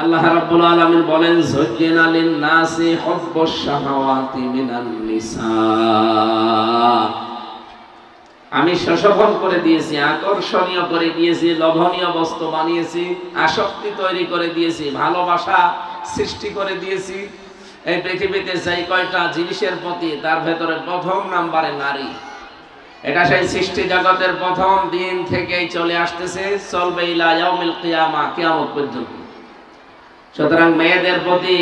আল্লাহ রাব্বুল আলামিন বলেন যুজ্জিনা লিন-নাসি হুব্বুশ শাহাওয়াতি মিনান নিসা, আমি সুশোভন করে দিয়েছি, আকর্ষণীয় করে দিয়েছি, লোভনীয় বস্তু বানিয়েছি, আসক্তি তৈরি করে দিয়েছি, ভালোবাসা সৃষ্টি করে দিয়েছি। এই পৃথিবীতে যেই কয়টা জিনিসের প্রতি, তার ভেতরে প্রথম নম্বরে নারী। এটা সেই সৃষ্টি জগতের প্রথম দিন থেকেই চলে আসতেছে, চলবে ইলা ইয়াউমিল কিয়ামা, কিয়ামত পর্যন্ত। সুতরাং মেয়েদের প্রতি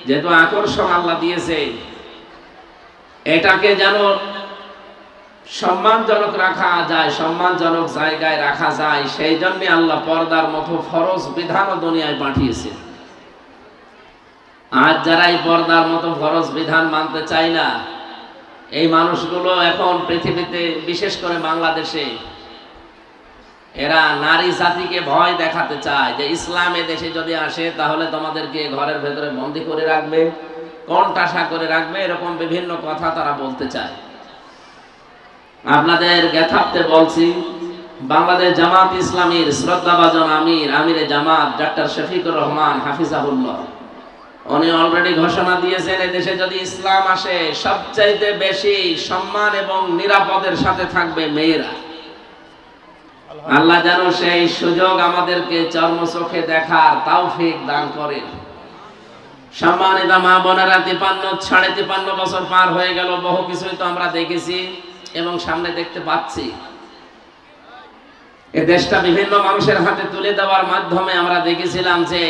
যেহেতু আকর্ষণ আল্লাহ দিয়েছে, এটাকে যেন সম্মানজনক রাখা যায়, সম্মানজনক জায়গায় রাখা যায়, সেই জন্য আল্লাহ পর্দার মতো ফরজ বিধানও দুনিয়ায় পাঠিয়েছে। আজ যারা এই পর্দার মতো ফরজ বিধান মানতে চায় না, এই মানুষগুলো এখন পৃথিবীতে, বিশেষ করে বাংলাদেশে, এরা নারী জাতিকে ভয় দেখাতে চায় যে ইসলাম এ দেশে যদি আসে তাহলে তোমাদেরকে ঘরের ভেতরে বন্দী করে রাখবে, কণ্ঠাসা করে রাখবে, এরকম বিভিন্ন কথা তারা বলতে চায়। আপনাদের জ্ঞাতার্থে বলছি, বাংলাদেশ জামাত ইসলামীর শ্রদ্ধাভাজন আমিরে জামাত ডক্টর শফিকুর রহমান হাফিজাহুল্লাহ, উনি অলরেডি ঘোষণা দিয়েছেন এদেশে যদি ইসলাম আসে সবচাইতে বেশি সম্মান এবং নিরাপদের সাথে থাকবে মেয়েরা। আল্লাহ যেন সেই সুযোগ আমাদেরকে চর্মচোখে দেখার তৌফিক দান করেন। সম্মানিত মা বোনেরা, 53 বছর পার হয়ে গেল, বহু কিছুই তো আমরা দেখেছি এবং সামনে দেখতে পাচ্ছি। এ দেশটা বিভিন্ন মানুষের হাতে তুলে দেওয়ার মাধ্যমে আমরা দেখেছিলাম যে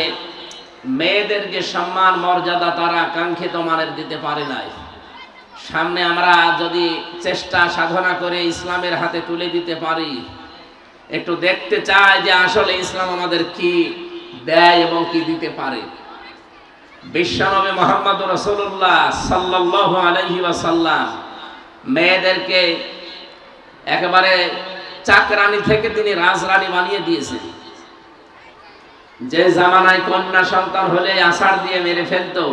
মেয়েদের যে সম্মান মর্যাদা তারা কাঙ্ক্ষিত মানের দিতে পারে নাই। সামনে আমরা যদি চেষ্টা সাধনা করে ইসলামের হাতে তুলে দিতে পারি, একটু দেখতে চাই যে আসলে ইসলাম আমাদের কি দেয় এবং কি দিতে পারে। বিশ্বনবী মুহাম্মদ রাসূলুল্লাহ সাল্লাল্লাহু আলাইহি ওয়াসাল্লাম মেয়েদেরকে একেবারে চাকরানী থেকে তিনি রাজরানী বানিয়ে দিয়েছেন। যে জামানায় কন্যা সন্তান হলে আছাড় দিয়ে মেরে ফেলতো,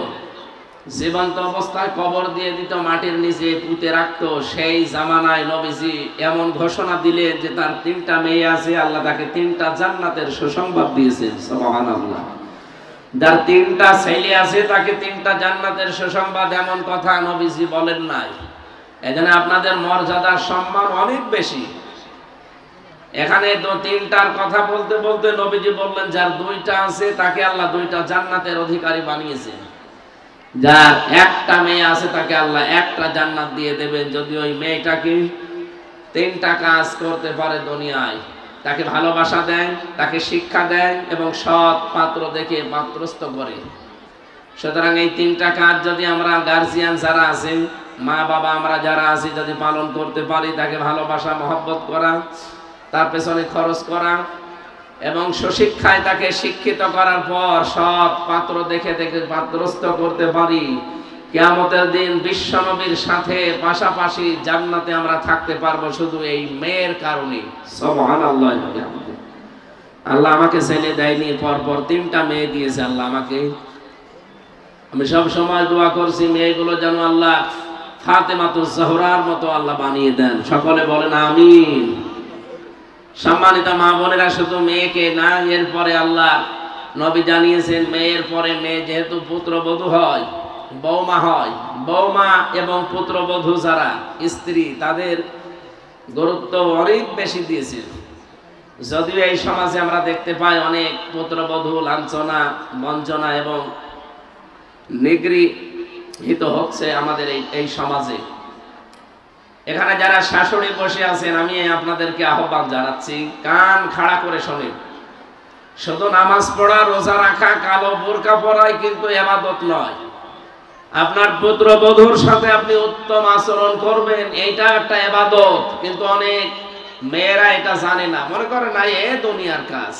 জীবন্ত অবস্থায় কবর দিয়ে দিত, মাটির নিচে পুঁতে রাখতো, সেই জামানায় নবীজি এমন ঘোষণা দিলেন যে তার 3টা মেয়ে আছে, আল্লাহ তাকে 3টা জান্নাতের সুসংবাদ দিয়েছেন। সুবহানাল্লাহ। যার 3টা ছেলে আছে তাকে 3টা জান্নাতের সুসংবাদ, এমন কথা নবীজি বলেন নাই। এখানে আপনাদের মর্যাদা সম্মান অনেক বেশি। এখানে 3টার কথা বলতে বলতে নবীজি বললেন যার 2টা আছে তাকে আল্লাহ 2টা জান্নাতের অধিকারী বানিয়েছেন, যার 1টা মেয়ে আছে তাকে আল্লাহ 1টা জান্নাত দিয়ে দেবেন যদি ওই মেয়েটাকে 3টা কাজ করতে পারে দুনিয়ায়। তাকে ভালোবাসা দেয়, তাকে শিক্ষা দেয় এবং সৎ পাত্র দেখে পাত্রস্থ করে। সুতরাং এই 3টা কাজ যদি আমরা গার্জিয়ান যারা আছেন, মা বাবা আমরা যারা আছি, যদি পালন করতে পারি, তাকে ভালোবাসা মহব্বত করা, তার পেছনে খরচ করা এবং সুশিক্ষায় তাকে শিক্ষিত করার পর সৎ পাত্র দেখে দেখে পাত্রস্থ করতে পারি, কিয়ামতের দিন বিশ্বনবীর সাথে পাশাপাশি জান্নাতে আমরা থাকতে পারবো শুধু এই মেয়ের কারণে। সুবহানাল্লাহ। আল্লাহ আমাকে ছেলে দেয়নি, পরপর 3টা মেয়ে দিয়েছে আল্লাহ আমাকে। আমি সব সময় দোয়া করছি মেয়েগুলো যেন আল্লাহ ফাতেমাতুজ জোহরার মতো আল্লাহ বানিয়ে দেন। সকলে বলেন আমিন। সম্মানিত মা বোনেরা, শুধু মেয়েকে না, এরপরে আল্লাহ নবী জানিয়েছেন মেয়ের পরে মেয়ে যেহেতু পুত্রবধূ হয়, বৌমা হয়, বৌমা এবং পুত্রবধূ যারা স্ত্রী, তাদের গুরুত্ব অনেক বেশি দিয়েছেন। যদিও এই সমাজে আমরা দেখতে পাই অনেক পুত্রবধূ লাঞ্ছনা, বঞ্চনা এবং নিগৃহীত হচ্ছে আমাদের এই সমাজে। এখানে যারা শাশুড়ি বসে আছেন, আমি আপনাদেরকে আহ্বান জানাচ্ছি, কান খাড়া করে শোনেন। শুধু নামাজ পড়া, রোজা রাখা, কালো বোরকা পরাই কিন্তু ইবাদত নয়। আপনার পুত্রবধূর সাথে আপনি উত্তম আচরণ করবেন, এইটা একটা ইবাদত। কিন্তু অনেক মেয়েরা এটা জানে না, মনে করে না এ দুনিয়ার কাজ।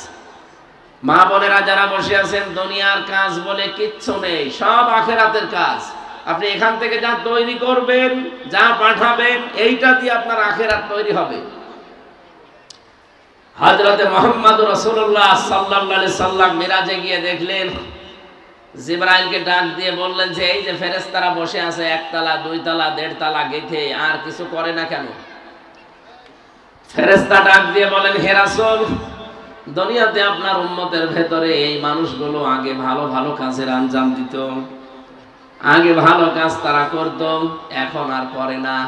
মা বোনেরা যারা বসে আছেন, দুনিয়ার কাজ বলে কিচ্ছু নেই, সব আখিরাতের কাজ। আপনি এখান থেকে যা তৈরি করবেন, যা পাঠাবেন, এইটা দিয়ে আপনার আখিরাত তৈরি হবে। হযরতে মুহাম্মদ রাসূলুল্লাহ সাল্লাল্লাহু আলাইহি সাল্লাম মিরাজে গিয়ে দেখলেন, জিবরাইলকে ডাক দিয়ে বললেন যে এই যে ফেরেশতারা বসে আছে 1 তলা 2 তলা 1.5 তলা গেথে, আর কিছু করে না কেন? ফেরেশতা ডাক দিয়ে বলেন, হে রাসূল, দুনিয়াতে আপনার উম্মতের ভেতরে এই মানুষগুলো আগে ভালো ভালো কাজের আঞ্জাম দিত, আগে ভালো কাজ তারা করত, এখন আর করে না।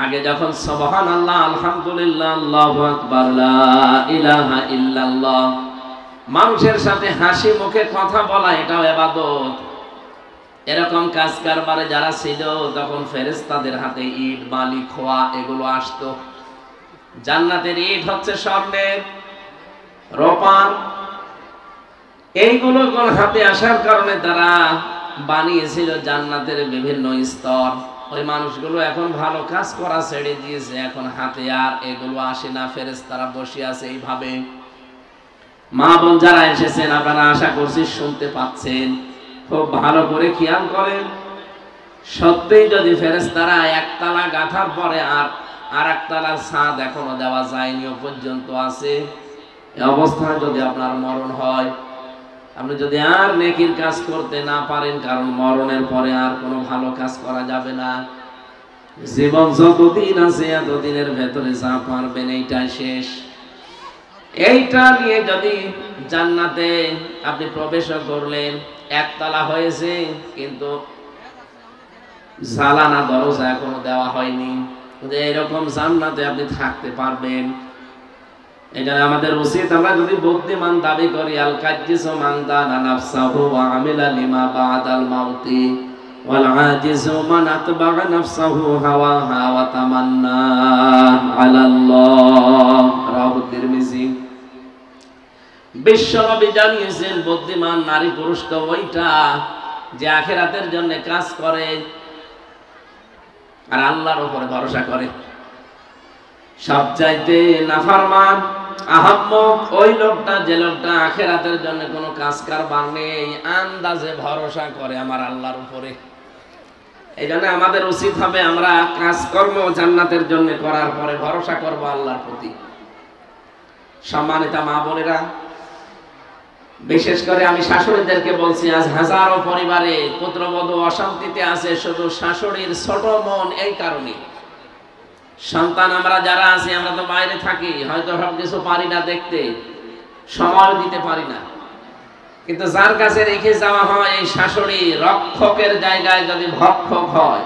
আগে যখন সুবহানাল্লাহ, আলহামদুলিল্লাহ, আল্লাহু আকবার, লা ইলাহা ইল্লাল্লাহ, মানুষের সাথে হাসি মুখে কথা বলা এটাও ইবাদত, এরকম কাজ কারবারে যারা ছিল তখন ফেরেশতাদের হাতে ইট বালি খোয়া এগুলো আসতো। জান্নাতের ইট হচ্ছে স্বর্ণের, রূপার, এইগুলো হাতে আসার কারণে তারা বানিয়েছিল জান্নাতের বিভিন্ন স্তর। ওই মানুষগুলো এখন ভালো কাজ করা ছেড়ে দিয়েছে, এখন হাতে আর এগুলো আসে না, ফেরেশতারা বসে আছে এইভাবে। মা বোন যারা এসেছেন আপনারা আশা করছি শুনতে পাচ্ছেন, খুব ভালো করে খেয়াল করেন। সত্যিই যদি ফেরেশতারা একতলা গাঁথার পরে আর একতলার ছাদ এখনো দেওয়া যায়নি ও পর্যন্ত আছে, এই অবস্থায় যদি আপনার মরণ হয়, আপনি যদি আর নেকির কাজ করতে না পারেন, কারণ মরণের পরে আর কোনো ভালো কাজ করা যাবে না। জীবন যতদিন আছে এতদিনের ভেতরে যা পারবেন এইটাই শেষ। এইটা নিয়ে যদি জান্নাতে আপনি প্রবেশ করলেন, একতলা হয়েছে কিন্তু জালানা দরজা এখনো দেওয়া হয়নি, এরকম জান্নাতে আপনি থাকতে পারবেন। এটা আমাদের উচিত, আমরা যদি বুদ্ধিমান দাবি করি, আল কাজ্জিসু মান দানা নাফসাহু ওয়া আমিলা লিমা বাদাল মাউতি ওয়াল আজিজু মান আতবা'a নাফসাহু হাওয়াহা ওয়া তামান্না আলাল্লাহ, রাওয়াহু তিরমিজি। বিশ্বনবী জানিয়েছেন বুদ্ধিমান নারী পুরুষ তো ওইটা যে আখিরাতের জন্য কাজ করে আর আল্লাহর উপরে ভরসা করে। সবচাইতে নাফরমান আহাম্মক ওই লোকটা যে লোকটা আখিরাতের জন্য কোনো কাজ কারবার নেই, আন্দাজে ভরসা করে আমার আল্লাহর উপরে। এই জন্য আমাদের উচিত হবে আমরা কাজকর্ম জান্নাতের জন্য করার পরে ভরসা করব আল্লাহর প্রতি। সম্মানিতা মা বোনেরা, বিশেষ করে আমি শাশুড়িদেরকে বলছি, আজ হাজারো পরিবারে পুত্রবধূ অশান্তিতে আছে শুধু শাশুড়ির ছোট মন। এই কারণে সন্তান আমরা যারা আছি, আমরা তো বাইরে থাকি, হয়তো সব কিছু পারি না দেখতে, সময় দিতে পারি না, কিন্তু যার কাছে রেখে যাওয়া হয় এই শাশুড়ি রক্ষকের জায়গায় যদি ভক্ষক হয়,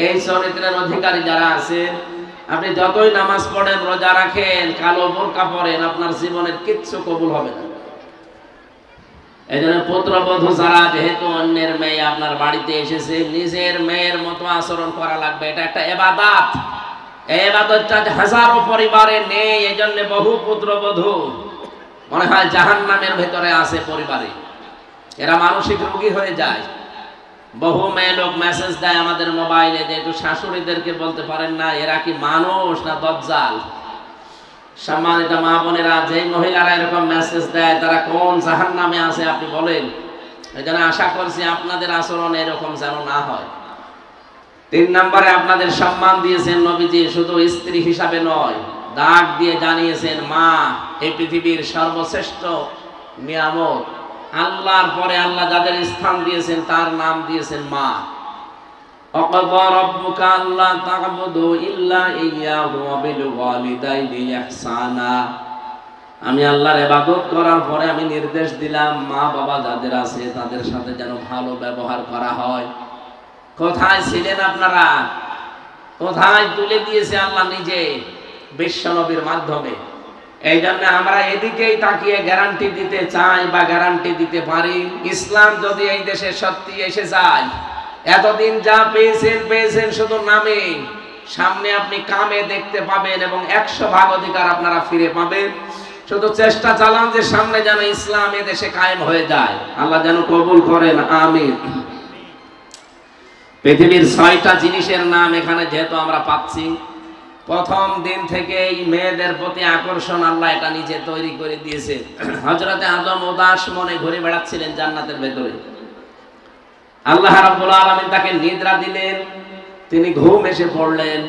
এই চরিত্রের অধিকারী যারা আছে, আপনি যতই নামাজ পড়েন, রোজা রাখেন, কালো বোরকা পরেন, আপনার জীবনের কিচ্ছু কবুল হবে না। এই জন্য পুত্রবধূ যারা, যেহেতু অন্যের মেয়ে আপনার বাড়িতে এসেছে, নিজের মেয়ের মতো আচরণ করা লাগবে। এটা একটা ইবাদত। এই ইবাদতটা হাজারো পরিবারে নেই, এই জন্য বহু পুত্রবধূ মনে হয় জাহান্নামের ভেতরে আছে পরিবারে, এরা মানসিক রোগী হয়ে যায়। বহু মেয়ে লোক মেসেজ দেয় আমাদের মোবাইলে যে একটু শাশুড়িদেরকে বলতে পারেন না এরা কি মানুষ না দজ্জাল। সম্মানিত মা বোনেরা, যে মহিলারা এরকম মেসেজ দেয় তারা কোন জাহান্নামে আছে আপনি বলেন। এই জন্য আশা করছি আপনাদের আচরণ এরকম যেন না হয়। 3 নম্বরে আপনাদের সম্মান দিয়েছেন নবীজি, শুধু স্ত্রী হিসাবে নয়, ডাক দিয়ে জানিয়েছেন মা এই পৃথিবীর সর্বশ্রেষ্ঠ নিয়ামত। আল্লাহর পরে আল্লাহ যাদের স্থান দিয়েছেন তার নাম দিয়েছেন মা। ওয়াকাযা রাব্বুকা আল্লা তা'বুদু ইল্লা ইয়্যাহু ওয়া বিল ওয়ালিদাইনি ইহসানা। আমি আল্লাহর ইবাদত করার পরে আমি নির্দেশ দিলাম মা বাবা যাদের আছে তাদের সাথে যেন ভালো ব্যবহার করা হয়। কোথায় ছিলেন আপনারা? কোথায় তুলে দিয়েছে আল্লাহ নিজে বিশ্বনবীর মাধ্যমে। এই জন্য আমরা এদিকেই তাকিয়ে গ্যারান্টি দিতে চাই বা গ্যারান্টি দিতে পারি, ইসলাম যদি এই দেশে সত্যি এসে যায়, এতদিন যা পেয়েছেন শুধু নামে, সামনে আপনি কামে দেখতে পাবেন এবং 100% অধিকার আপনারা ফিরে পাবেন। শুধু চেষ্টা চালান যে সামনে যেন ইসলাম এ দেশে কায়েম হয়ে যায়। আল্লাহ যেন কবুল করেন, আমিন। পৃথিবীর 6টা জিনিসের নাম এখানে যেহেতু আমরা পাচ্ছি, প্রথম দিন থেকে এই মেয়েদের প্রতি আকর্ষণ আল্লাহ এটা নিজে তৈরি করে দিয়েছে। হযরতে আদম উদাস মনে ঘুরে বেড়াচ্ছিলেন জান্নাতের ভেতরে, আল্লাহ রাব্বুল আলামিন তাকে নিদ্রা দিলেন, তিনি ঘুম এসে পড়লেন।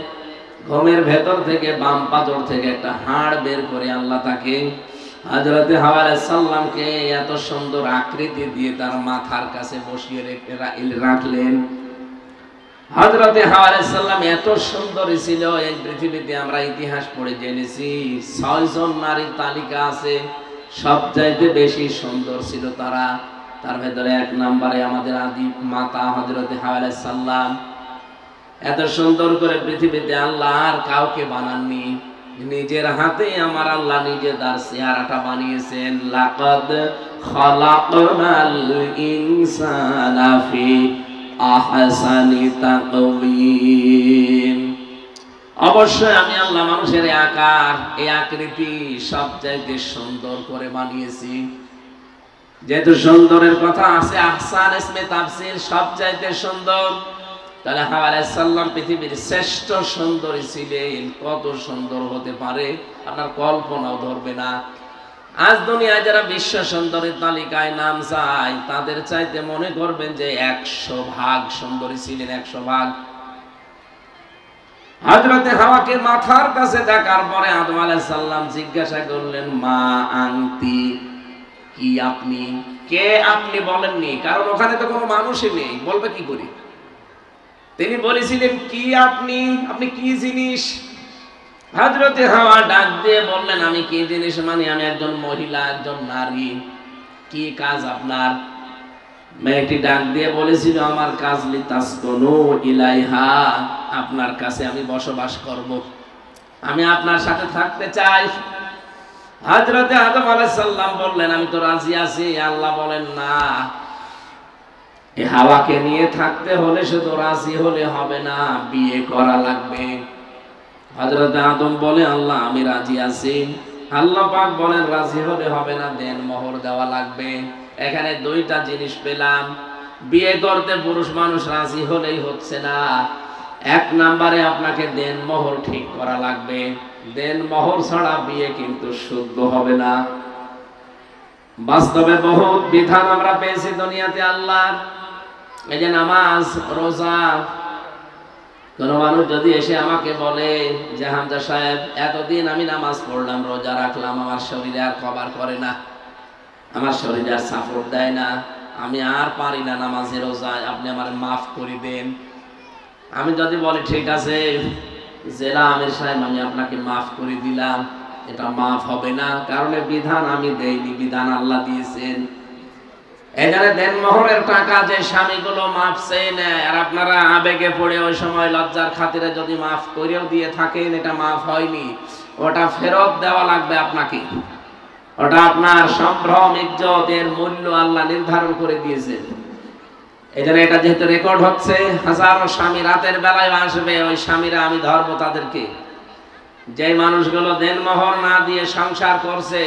ঘুমের ভেতর থেকে বাম পাজর থেকে একটা হাড় বের করে আল্লাহ তাকে হযরতে হাওয়া আলাইহিস সালামকে এত সুন্দর আকৃতি দিয়ে তার মাথার কাছে বসিয়ে রাখলেন। হযরতে হাওয়া আলাইহিস সালাম এত সুন্দরী ছিল, এই পৃথিবীতে আমরা ইতিহাস পড়ে জেনেছি 6 জন নারীর তালিকা আছে, সবচাইতে বেশি সুন্দর ছিল তারা। তার ভেতরে 1 নম্বরে আমাদের আদি মাতা হযরতে হাওয়া আলাইহিস সালাম। এত সুন্দর করে পৃথিবীতে আল্লাহ আর কাউকে বানাননি, নিজের হাতে আমার আল্লাহ নিজে তার চেহারাটা বানিয়েছেন। লাকাদ খালাকনাল ইনসানা ফি আহসানি তাকওয়িম। অবশ্যই আমি আল্লাহ মানুষের আকার, এই আকৃতি সবচাইতে সুন্দর করে বানিয়েছি। যেহেতু সুন্দরের কথা আছে, আহসান ইসমে তাফসীর, সবচাইতে সুন্দর, তাহলে হাওয়া আলাইহিস সালাম পৃথিবীর শ্রেষ্ঠ সুন্দরী ছিলেন। কত সুন্দর হতে পারে আপনার কল্পনাও ধরবে না। আজ দুনিয়ায় যারা বিশ্ব সুন্দরীর তালিকায় নাম চায়, তাদের চাইতে মনে করবেন যে 100 ভাগ সুন্দরী ছিলেন, 100 ভাগ। হযরতে হাওয়াকে মাথার কাছে দেখার পরে আদম আলাইহিস সালাম জিজ্ঞাসা করলেন, মা আনতি, কি আপনি? কে আপনি বলেননি, কারণ ওখানে তো কোনো মানুষই নেই, বলবে কি করে? তিনি বলেছিলেন কি আপনি, আপনি কি জিনিস? হযরতে হাওয়া ডাক দিয়ে বললেন, আমি কি জিনিস মানে আমি একজন মহিলা, একজন নারী। কি কাজ আপনার? মেয়েটি ডাক দিয়ে বলেছিল, আমার কাজ লিতাসকুনু ইলাইহা, আপনার কাছে আমি বসবাস করব, আমি আপনার সাথে থাকতে চাই। হযরতে আদম আলাইহিস সালাম বললেন, আমি তো রাজি আছি। আল্লাহ বলেন, না, এই হাওয়াকে নিয়ে থাকতে হলে শুধু রাজি হলে হবে না, বিয়ে করা লাগবে। হযরত আদম বলে, আল্লাহ আমি রাজি আছি। আল্লাহ পাক বলেন, রাজি হলে হবে না, দেন মোহর দেওয়া লাগবে। এখানে 2টা জিনিস পেলাম। বিয়ে করতে পুরুষ মানুষ রাজি হলেই হচ্ছে না, 1 নম্বরে আপনাকে দেন মোহর ঠিক করা লাগবে। দেন মোহর ছাড়া বিয়ে কিন্তু শুদ্ধ হবে না। বাস্তবে বহুত বিধান আমরা পেয়েছি দুনিয়াতে আল্লাহর। এই যে নামাজ, রোজা, কোন মানুষ যদি এসে আমাকে বলে যে হামজা সাহেব, এতদিন আমি নামাজ পড়লাম, রোজা রাখলাম, আমার শরীরে আর কভার করে না, আমার শরীরে আর সাপোর্ট দেয় না, আমি আর পারি না নামাজে রোজায়, আপনি আমার মাফ করে দেন। আমি যদি বলি ঠিক আছে জেলা আমির সাহেব, আমি আপনাকে মাফ করে দিলাম, এটা মাফ হবে না, কারণ বিধান আমি দেইনি, বিধান আল্লাহ দিয়েছেন। এখানে দেনমোহরের টাকা যে স্বামীগুলো মাফ চেয়ে নেয়, আর আপনারা আবেগে পড়ে ওই সময় লজ্জার খাতিরে যদি মাফ করেও দিয়ে থাকেন, এটা মাফ হয়নি, ওটা ফেরত দেওয়া লাগবে আপনাকে। ওটা আপনার সম্ভ্রম, ইজ্জত, এর মূল্য আল্লাহ নির্ধারণ করে দিয়েছেন। এজন্য এটা যেহেতু রেকর্ড হচ্ছে, হাজারো স্বামী রাতের বেলায় আসবে, ওই স্বামীরা আমি ধরবো তাদেরকে। যে মানুষগুলো দেনমোহর না দিয়ে সংসার করছে,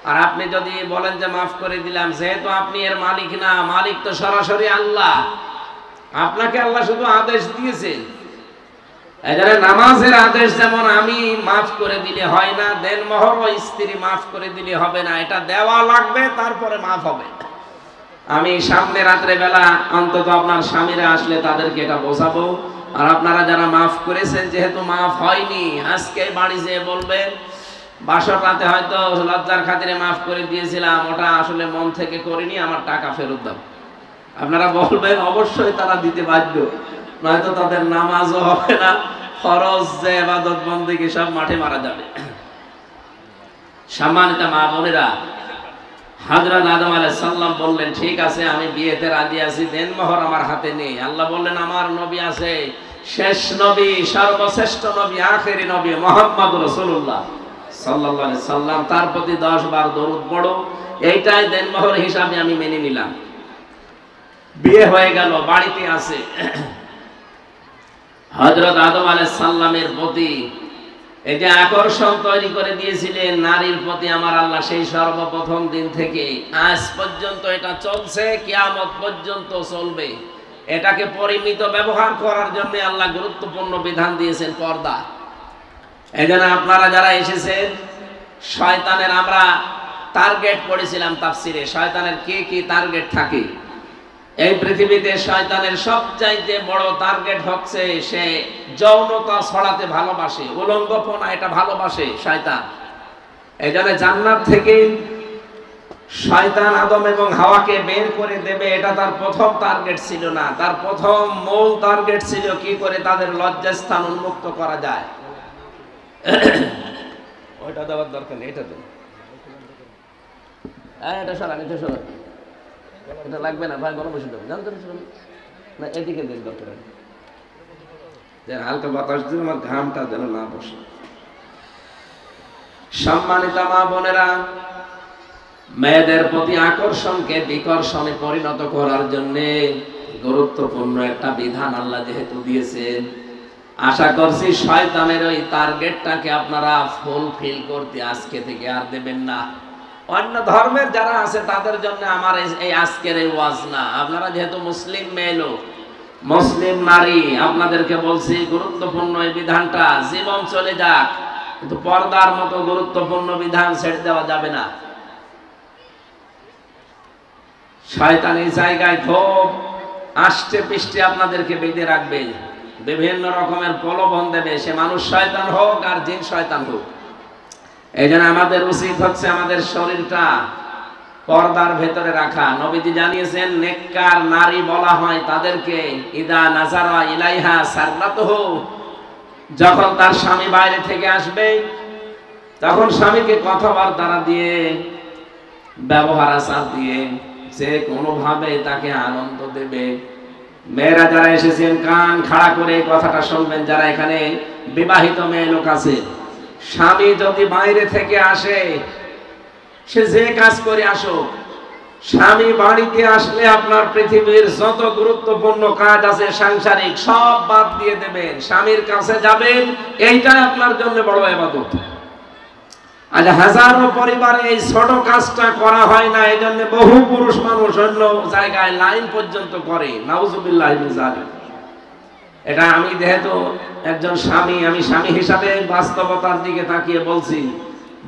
আর আপনি যদি বলেন যে মাফ করে দিলাম, যেহেতু আপনি এর মালিক না, মালিক তো সরাসরি আল্লাহ, আপনাকে আল্লাহ শুধু আদেশ দিয়েছেন। এখানে নামাজের আদেশ যেমন আমি মাফ করে দিলে হয় না, দেনমোহর ও স্ত্রী মাফ করে দিলে হবে না, এটা দেওয়া লাগবে, তারপরে মাফ হবে। আমি সামনে রাত্রে বেলা অন্তত আপনার স্বামীরা আসলে তাদেরকে এটা বোঝাবো। আর আপনারা যারা মাফ করেছেন, যেহেতু মাফ হয়নি, আজকে বাড়ি যেয়ে বলবেন, বাসর রাতে হয়তো লজ্জার খাতিরে মাফ করে দিয়েছিলাম, ওটা আসলে মন থেকে করিনি, আমার টাকা ফেরত দাও। আপনারা বলবেন, অবশ্যই তারা দিতে বাধ্য, নয়তো তাদের নামাজও হবে না, ফরজ যে ইবাদত বন্দেগী সব মাঠে মারা যাবে। সম্মানিত মা বোনেরা, হযরত আদম আলাইহিস সালাম বললেন, ঠিক আছে আমি বিয়েতে রাজি আছি, দেনমোহর আমার হাতে নেই। আল্লাহ বললেন, আমার নবী আছে, শেষ নবী, সর্বশ্রেষ্ঠ নবী, আখেরি নবী মুহাম্মদ রাসূলুল্লাহ সাল্লাল্লাহু আলাইহি সাল্লাম, তার প্রতি 10 বার দরুদ পড়ো, এইটাই দেনমোহর হিসাবে আমি মেনে নিলাম। বিয়ে হয়ে গেল, বাড়িতে আছে। হযরত আদম আলাইহিস সালামের প্রতি এই যে আকর্ষণ তৈরি করে দিয়েছিলেন নারীর প্রতি আমার আল্লাহ, সেই সর্বপ্রথম দিন থেকে আজ পর্যন্ত এটা চলছে, কিয়ামত পর্যন্ত চলবে। এটাকে পরিমিত ব্যবহার করার জন্য আল্লাহ গুরুত্বপূর্ণ বিধান দিয়েছেন, পর্দা। এজন্য আপনারা যারা এসেছেন, শয়তানের আমরা টার্গেট পড়েছিলাম তাফসিরে, শয়তানের কি কি টার্গেট থাকে। এই পৃথিবীতে শয়তানের সবচাইতে বড় টার্গেট হচ্ছে, সে যৌনতা ছড়াতে ভালোবাসে, উলঙ্গপনা এটা ভালোবাসে শয়তান। এজন্য জান্নাত থেকে শয়তান আদম এবং হাওয়াকে বের করে দেবে, এটা তার প্রথম টার্গেট ছিল না। তার প্রথম মূল টার্গেট ছিল কি করে তাদের লজ্জাস্থান উন্মুক্ত করা যায়। ওইটা দেওয়ার দরকার নেই, এটা দেন। এটা সরান, এটা সরান, এটা লাগবে না ভাই, গরম বসে দেবেন, জানতে না, এদিকে দেন দরকার, হালকা বাতাস দিন, আমার ঘামটা যেন না বসে। সম্মানিত মা বোনেরা, মেয়েদের প্রতি আকর্ষণকে বিকর্ষণে পরিণত করার জন্য গুরুত্বপূর্ণ একটা বিধান আল্লাহ যেহেতু দিয়েছেন, আশা করছি শয়তানের ওই টার্গেটটাকে আপনারা ফুলফিল করতে আজকে থেকে আর দেবেন না। অন্য ধর্মের যারা আছে তাদের জন্য আমার এই আজকের এই ওয়াজ না। আপনারা যেহেতু মুসলিম মেয়ে লোক, মুসলিম নারী, আপনাদেরকে বলছি গুরুত্বপূর্ণ এই বিধানটা জীবন চলে যাক, কিন্তু পর্দার মতো গুরুত্বপূর্ণ বিধান ছেড়ে দেওয়া যাবে না। শয়তান এই জায়গায় খুব আষ্টে পৃষ্ঠে আপনাদেরকে বেঁধে রাখবে, বিভিন্ন রকমের প্রলোভন দেবে, সে মানুষ শয়তান হোক আর জিন শয়তান হোক। এই জন্য আমাদের উচিত হচ্ছে আমাদের শরীরটা পর্দার ভেতরে রাখা। নবীজি জানিয়েছেন নেককার নারী বলা হয় তাদেরকে, ইদা নাজারা ইলাইহা সাররাতুহু, যখন তার স্বামী বাইরে থেকে আসবে তখন স্বামীকে কথাবার্তা দিয়ে, ব্যবহার আচার দিয়ে যে কোনোভাবে তাকে আনন্দ দেবে। মেয়েরা যারা এসেছেন কান খাড়া করে কথাটা শুনবেন, যারা এখানে বিবাহিত মেয়ে লোক আছে, স্বামী যদি বাইরে থেকে আসে, সে যে কাজ করে আসুক, স্বামী বাড়িতে আসলে আপনার পৃথিবীর যত গুরুত্বপূর্ণ কাজ আছে সাংসারিক সব বাদ দিয়ে দেবেন, স্বামীর কাছে যাবেন, এইটাই আপনার জন্য বড় ইবাদত। আজ হাজারো পরিবারে এই ছোট কাজটা করা হয় না, এই জন্য বহু পুরুষ মানুষ অন্য জায়গায় লাইন পর্যন্ত করে, নাউজুবিল্লাহ মিন যালিক। এটা আমি যেহেতু একজন স্বামী, আমি স্বামী হিসাবে বাস্তবতার দিকে তাকিয়ে বলছি,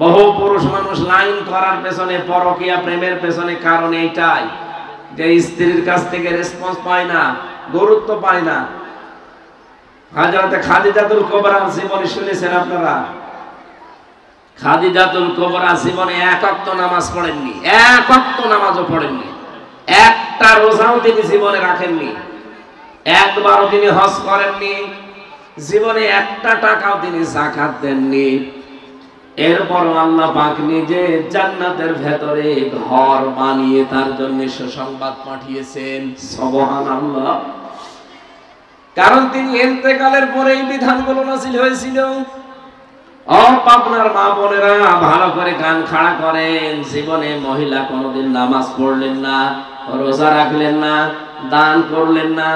বহু পুরুষ মানুষ লাইন করার পেছনে, পরকীয়া প্রেমের পেছনে কারণ এইটাই যে স্ত্রীর কাছ থেকে রেসপন্স পায় না, গুরুত্ব পায় না। হযরতে খাদিজাতুল কুবরা জীবনে শুনেছেন আপনারা? খাদিজাতুল কুবরা জীবনে এক ওয়াক্ত নামাজ পড়েননি, এক ওয়াক্ত নামাজও পড়েননি, একটা রোজাও তিনি জীবনে রাখেননি, একবারও তিনি হজ করেননি, জীবনে একটা টাকাও তিনি যাকাত দেননি। এরপর আল্লাহ পাক নিজে জান্নাতের ভেতরে ঘর বানিয়ে তার জন্য সুসংবাদ পাঠিয়েছেন, সুবহানাল্লাহ। কারণ তিনি ইন্তেকালের পরে এই বিধানগুলো নাযিল হয়েছিল। আপনার মা বোনেরা ভালো করে কান খাড়া করেন, জীবনে মহিলা কোনোদিন নামাজ পড়লেন না, রোজা রাখলেন না, দান করলেন না,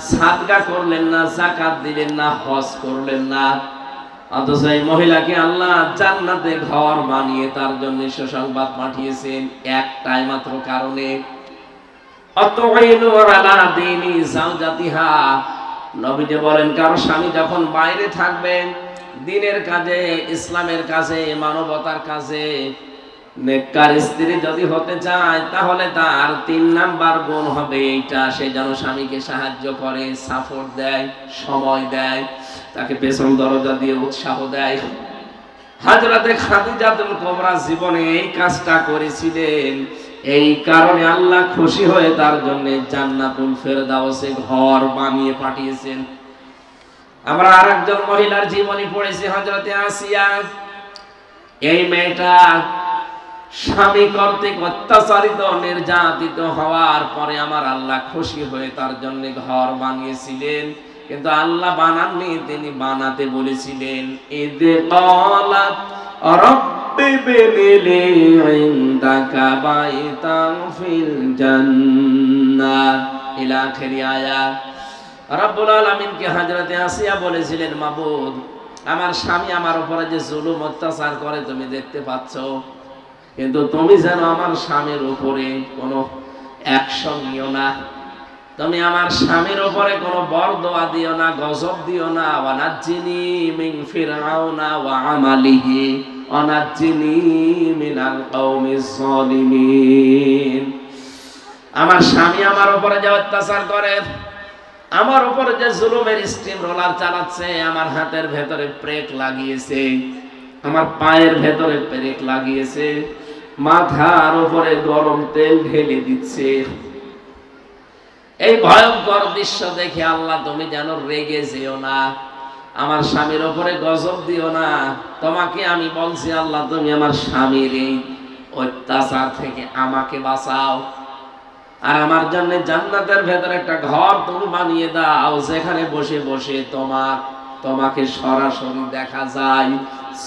সাদকা করলেন না, যাকাত দিলেন না, হজ করলেন না, অথচ এই মহিলাকে আল্লাহ জান্নাতে ঘর বানিয়ে তার জন্য সুসংবাদ পাঠিয়েছেন একটাই মাত্র কারণে, আতুইনু আলা দীনি যাওজাতিহা। নবীজি বলেন কারো স্বামী যখন বাইরে থাকবেন দ্বীনের কাজে, ইসলামের কাজে, মানবতার কাজে, নেককার স্ত্রী যদি হতে চায় তাহলে তার ৩ নাম্বার গুণ হবে এইটা, সে যেন স্বামীকে সাহায্য করে, সাপোর্ট দেয়, সময় দেয়, তাকে পেছন দরজা দিয়ে উৎসাহ দেয়। হযরতে খাদিজাতুল কুবরা জীবনে এই কাজটা করেছিলেন, এই কারণে আল্লাহ খুশি হয়ে তার জন্য জান্নাতুল ফেরদাউসে ঘর বানিয়ে পাঠিয়েছেন। আমরা আরেকজন মহিলার জীবনী পড়েছি, হযরতে আসিয়া। এই মেয়েটা স্বামী কর্তৃক অত্যাচারিত, নির্যাতিত হওয়ার পরে আমার আল্লাহ খুশি হয়ে তার জন্য ঘর বানিয়েছিলেন, কিন্তু আল্লাহ বানাননি, তিনি বানাতে বলেছিলেন। ইদ ক্বালাত রাব্বি বিনি ইনদাকা বাইতান ফিল জান্নাহ ইলা আখিরি আয়াত। রব্বুল আলামিনকে হযরতে আসিয়া বলেছিলেন, মাবুদ, আমার স্বামী আমার উপরে যে জুলুম অত্যাচার করে তুমি দেখতে পাচ্ছ, কিন্তু তুমি যেন আমার স্বামীর উপরে কোনো অ্যাকশন নিও না, তুমি আমার স্বামীর উপরে কোনো বরদোয়া দিও না, গজব দিও না। ওয়ানাজ্জিনি মিন ফিরআউনা ওয়া আমালিহি ওয়ানাজ্জিনি মিনাল কওমিজ যালিমিন। আমার স্বামী আমার উপরে যে অত্যাচার করে, আমার উপরে যে জুলুমের স্টিম রোলার চালাচ্ছে, আমার হাতের ভেতরে ব্রেক লাগিয়েছে, আমার পায়ের ভেতরে ব্রেক লাগিয়েছে, মাথার উপরে গরম তেল ঢেলে দিচ্ছে। এই ভয়ঙ্কর দৃশ্য দেখে আল্লাহ তুমি যেন রেগে যেও না, আমার স্বামীর উপরে গজব দিও না। তোমাকে আমি বলছি আল্লাহ তুমি আমার স্বামীর এই অত্যাচার থেকে আমাকে বাঁচাও, আর আমার জন্য জান্নাতের ভেতরে একটা ঘর তুমি বানিয়ে দাও যেখানে বসে বসে তোমাকে সরাসরি দেখা যায়।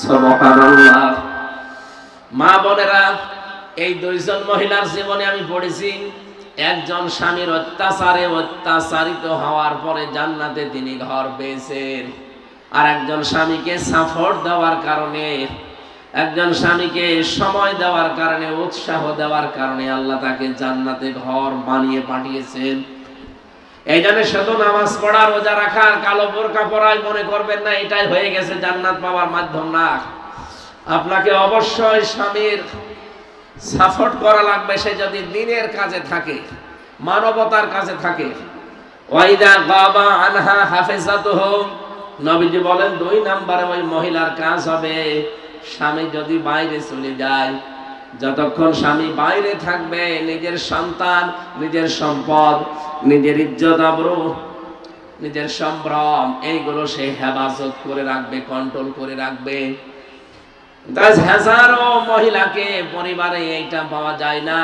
সুবহানাল্লাহ। মা বোনেরা, এই দুইজন মহিলার জীবনে আমি পড়েছি, একজন স্বামীর অত্যাচারে অত্যাচারিত হওয়ার পরে জান্নাতে তিনি ঘর পেয়েছেন, আর একজন স্বামীকে সাপোর্ট দেওয়ার কারণে, একজন স্বামীকে সময় দেওয়ার কারণে, উৎসাহ দেওয়ার কারণে আল্লাহ তাকে জান্নাতে ঘর বানিয়ে পাঠিয়েছেন। এই জন্য শুধু নামাজ পড়া, রোজা রাখা, কালো বোরকা পরাই মনে করবেন না এটাই হয়ে গেছে জান্নাত পাওয়ার মাধ্যম। না, আপনাকে অবশ্যই স্বামীর সাপোর্ট করা লাগবে, সে যদি দ্বীনের কাজে থাকে, মানবতার কাজে থাকে। ওয়াইদা গাবা আনহা হাফিজাতুহু, নবীজি বলেন 2 নম্বরে ওই মহিলার কাজ হবে, স্বামী যদি বাইরে চলে যায়, যতক্ষণ স্বামী বাইরে থাকবে নিজের সন্তান, নিজের সম্পদ, নিজের ইজ্জত আবরু, নিজের সম্ভ্রম, এইগুলো সে হেফাজত করে রাখবে, কন্ট্রোল করে রাখবে। হাজারো মহিলাকে পরিবারে এইটা পাওয়া যায় না।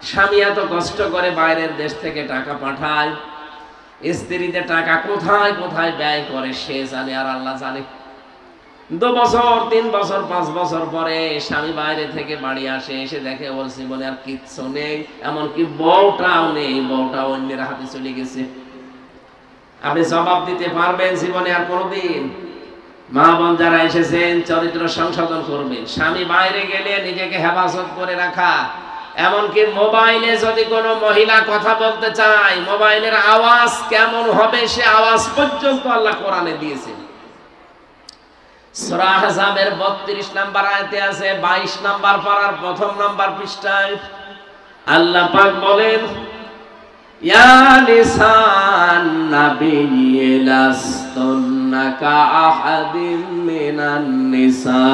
স্বামী এত কষ্ট করে বাইরের দেশ থেকে টাকা পাঠায়, স্ত্রীদের টাকা কোথায় কোথায় ব্যয় করে সে জানে আর আল্লাহ জানে। 2 বছর 3 বছর 5 বছর পরে স্বামী বাইরে থেকে বাড়ি আসে, এসে দেখে ওর জীবনে আর কিচ্ছু নেই, এমনকি বউটাও নেই, বউটা অন্যের হাতে চলে গেছে। আপনি জবাব দিতে পারবেন জীবনে আর কোনোদিন? মা বোন যারা এসেছেন, চরিত্র সংশোধন করবেন। স্বামী বাইরে গেলে নিজেকে হেফাজত করে রাখা, এমনকি মোবাইলে যদি কোনো মহিলা কথা বলতে চায়, মোবাইলের আওয়াজ কেমন হবে সে আওয়াজ পর্যন্ত আল্লাহ কোরআনে দিয়েছেন। সূরা আহজাবের 32 নম্বর আয়াতে আছে, 22 নম্বর পারার 1 নম্বর পৃষ্ঠায় আল্লাহ পাক বলেন, ইয়া নিসান নাবিয়্যি লাস্তুন্না কাআহাদিম মিনান নিসা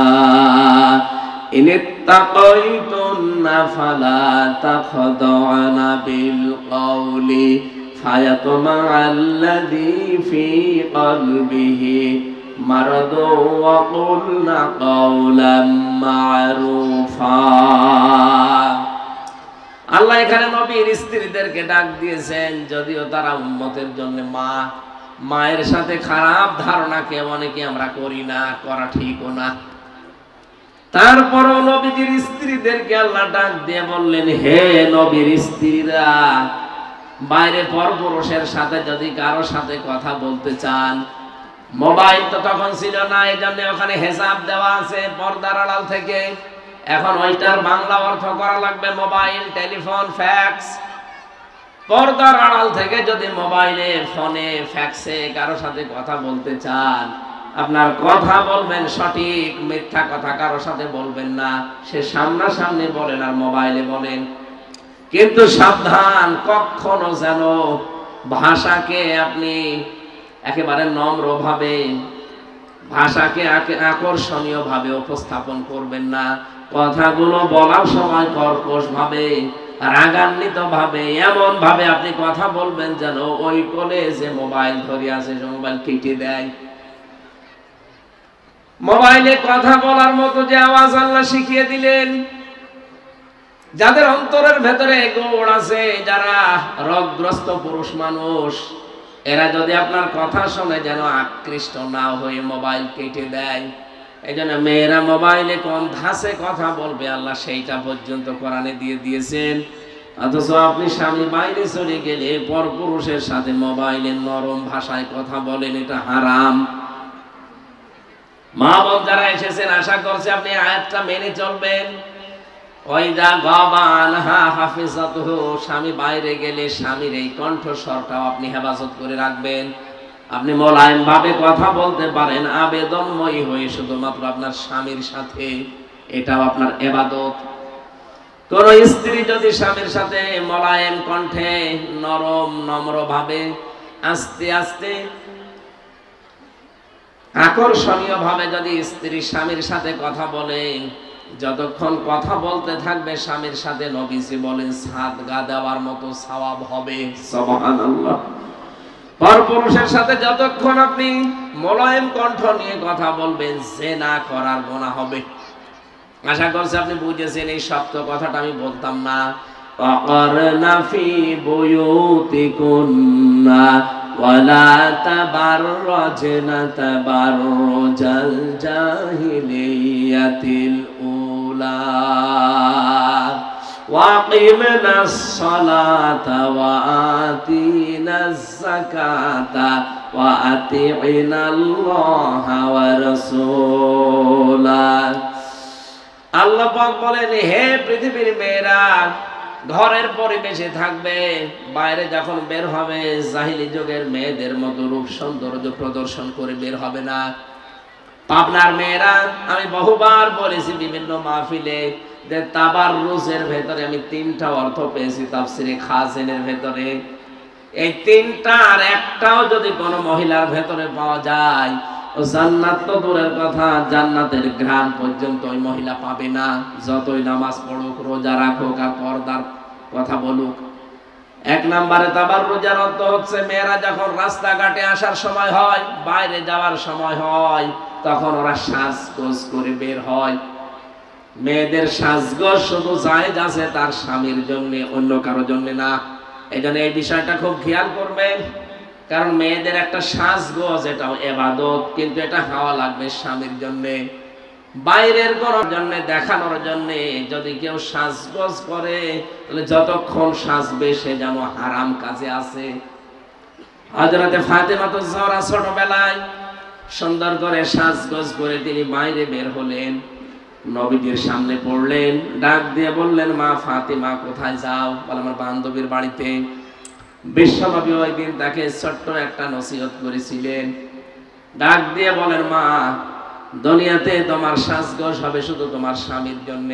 ইনিত্তাকাইতুন্না ফালা তাখদা'না বিল কওলি ফায়াতমা'আল্লাযী ফী কলবিহি মারাদু ওয়া কুলনা কাওলাম মা'রুফা। আল্লাহ এখানে নবীর স্ত্রীদেরকে ডাক দিয়েছেন, যদিও তারা উম্মতের জন্য মা, মায়ের সাথে খারাপ ধারণাকে অনেকে আমরা করি না, করা ঠিকও না। তারপরও নবীর স্ত্রীদেরকে আল্লাহ ডাক দিয়ে বললেন, হে নবীর স্ত্রীরা, বাইরে পরপুরুষের সাথে যদি কারো সাথে কথা বলতে চান, মোবাইল তো তখন ছিল না, এই জন্য ওখানে হেজাব দেওয়া আছে পর্দার আড়াল থেকে। এখন ওইটার বাংলা অর্থ করা লাগবে মোবাইল, টেলিফোন, ফ্যাক্স। পর্দার আড়াল থেকে যদি মোবাইলে, ফোনে, ফ্যাক্সে কারো সাথে কথা বলতে চান, আপনার কথা বলবেন সঠিক, মিথ্যা কথা কারো সাথে বলবেন না। সে সামনাসামনি বলেন আর মোবাইলে বলেন, কিন্তু সাবধান, কখনো যেন ভাষাকে আপনি একেবারে নম্রভাবে, ভাষাকে আকর্ষণীয় ভাবে উপস্থাপন করবেন না। কথাগুলো বলার সময় কর্কশ ভাবে, রাগান্বিত ভাবে, এমন ভাবে আপনি কথা বলবেন যেন ওই কোলে যে মোবাইল ধরে আছে সে মোবাইল কেটে দেয়। মোবাইলে কথা বলার মতো যে আওয়াজ আল্লাহ শিখিয়ে দিলেন, যাদের অন্তরের ভেতরে গোড় আছে, যারা রোগগ্রস্ত পুরুষ মানুষ, এরা যদি আপনার কথা শুনে যেন আকৃষ্ট না হয়ে মোবাইল কেটে দেয়। এই জন্য মেয়েরা মোবাইলে কোন ধাঁচে কথা বলবে আল্লাহ সেইটা পর্যন্ত কোরআনে দিয়ে দিয়েছেন। অথচ আপনি স্বামী বাইরে চলে গেলে পরপুরুষের সাথে মোবাইলের নরম ভাষায় কথা বলেন, এটা হারাম। মা বোন যারা এসেছেন, আশা করছি আপনি আয়াতটা মেনে চলবেন। ওয়াইদা গাবা আনহা হাফিজাতুহু, স্বামী বাইরে গেলে স্বামীর এই কণ্ঠস্বরটাও আপনি হেফাজত করে রাখবেন। আপনি মোলায়েম ভাবে কথা বলতে পারেন, আবেদনময়ী হয়ে শুধুমাত্র আপনার স্বামীর সাথে, এটাও আপনার ইবাদত। কোন স্ত্রী যদি স্বামীর সাথে মোলায়েম কণ্ঠে, নরম নম্র ভাবে, আস্তে আস্তে, আকর্ষণীয় ভাবে যদি স্ত্রী স্বামীর সাথে কথা বলে, যতক্ষণ কথা বলতে থাকবে স্বামীর সাথে, নবীজি বলেন সাদগা দেওয়ার মতো সওয়াব হবে। সুবহানাল্লাহ। পরপুরুষের সাথে যতক্ষণ আপনি মোলায়েম কণ্ঠ নিয়ে কথা বলবেন, জিনা করার গুনাহ হবে। আশা করছি আপনি বুঝেছেন। এই শব্দ কথাটা আমি বলতাম না। ওয়াকারনা ফি বুয়ুতিকুন্না ওয়ালা তাবাররাজনা তাবাররুজাল জাহিলিয়াতিল উলা ওয়াকিমনাস সালাতা ওয়া আতিনাজ যাকাতা ওয়া আতি'নাল্লাহা ওয়া রাসূলা। আল্লাহ পাক বলেন, হে পৃথিবীর মেয়েরা, ঘরের পরিবেশে থাকবে, বাইরে যখন বের হবে জাহিলি যুগের মেয়েদের মতো রূপ সৌন্দর্য প্রদর্শন করে বের হবে না। পাবনার মেয়েরা, আমি বহুবার বলেছি বিভিন্ন মাহফিলে যে তাবাররুজের ভেতরে আমি তিনটা অর্থ পেয়েছি তাফসিরে খাজেনের ভেতরে। এই তিনটার একটাও যদি কোনো মহিলার ভেতরে পাওয়া যায়, ও জান্নাত তো দূরের কথা, জান্নাতের ঘ্রাণ পর্যন্ত ওই মহিলা পাবে না, যতই নামাজ পড়ুক, রোজা রাখুক আর পর্দার কথা বলুক। এক নম্বরে তাবাররুজের অর্থ হচ্ছে মেয়েরা যখন রাস্তাঘাটে আসার সময় হয়, বাইরে যাওয়ার সময় হয়, তখন ওরা সাজগোজ করে বের হয়। মেয়েদের সাজগোজ শুধু জায়েজ আছে তার স্বামীর জন্য, অন্য কারো জন্য না। এজন্য এই বিষয়টা খুব খেয়াল করবেন, কারণ মেয়েদের একটা সাজগোজ, এটাও ইবাদত, কিন্তু এটা হওয়া লাগবে স্বামীর জন্য। বাইরের করার জন্য, দেখানোর জন্য যদি কেউ সাজগোজ করে, তাহলে যতক্ষণ সাজবে সে যেন হারাম কাজে আছে। হযরতে ফাতেমাতুজ জোহরা ছোটবেলায় সুন্দর করে সাজগোজ করে তিনি বাইরে বের হলেন, নবীজির সামনে পড়লেন, ডাক দিয়ে বললেন, মা ফাতেমা কোথায় যাও? বলে আমার বান্ধবীর বাড়িতে। বিশ্বনবী ওই দিন তাকে ছোট্ট একটা নসিহত করেছিলেন। ডাক দিয়ে বলেন, মা, দুনিয়াতে তোমার সাজগোজ হবে শুধু তোমার স্বামীর জন্য।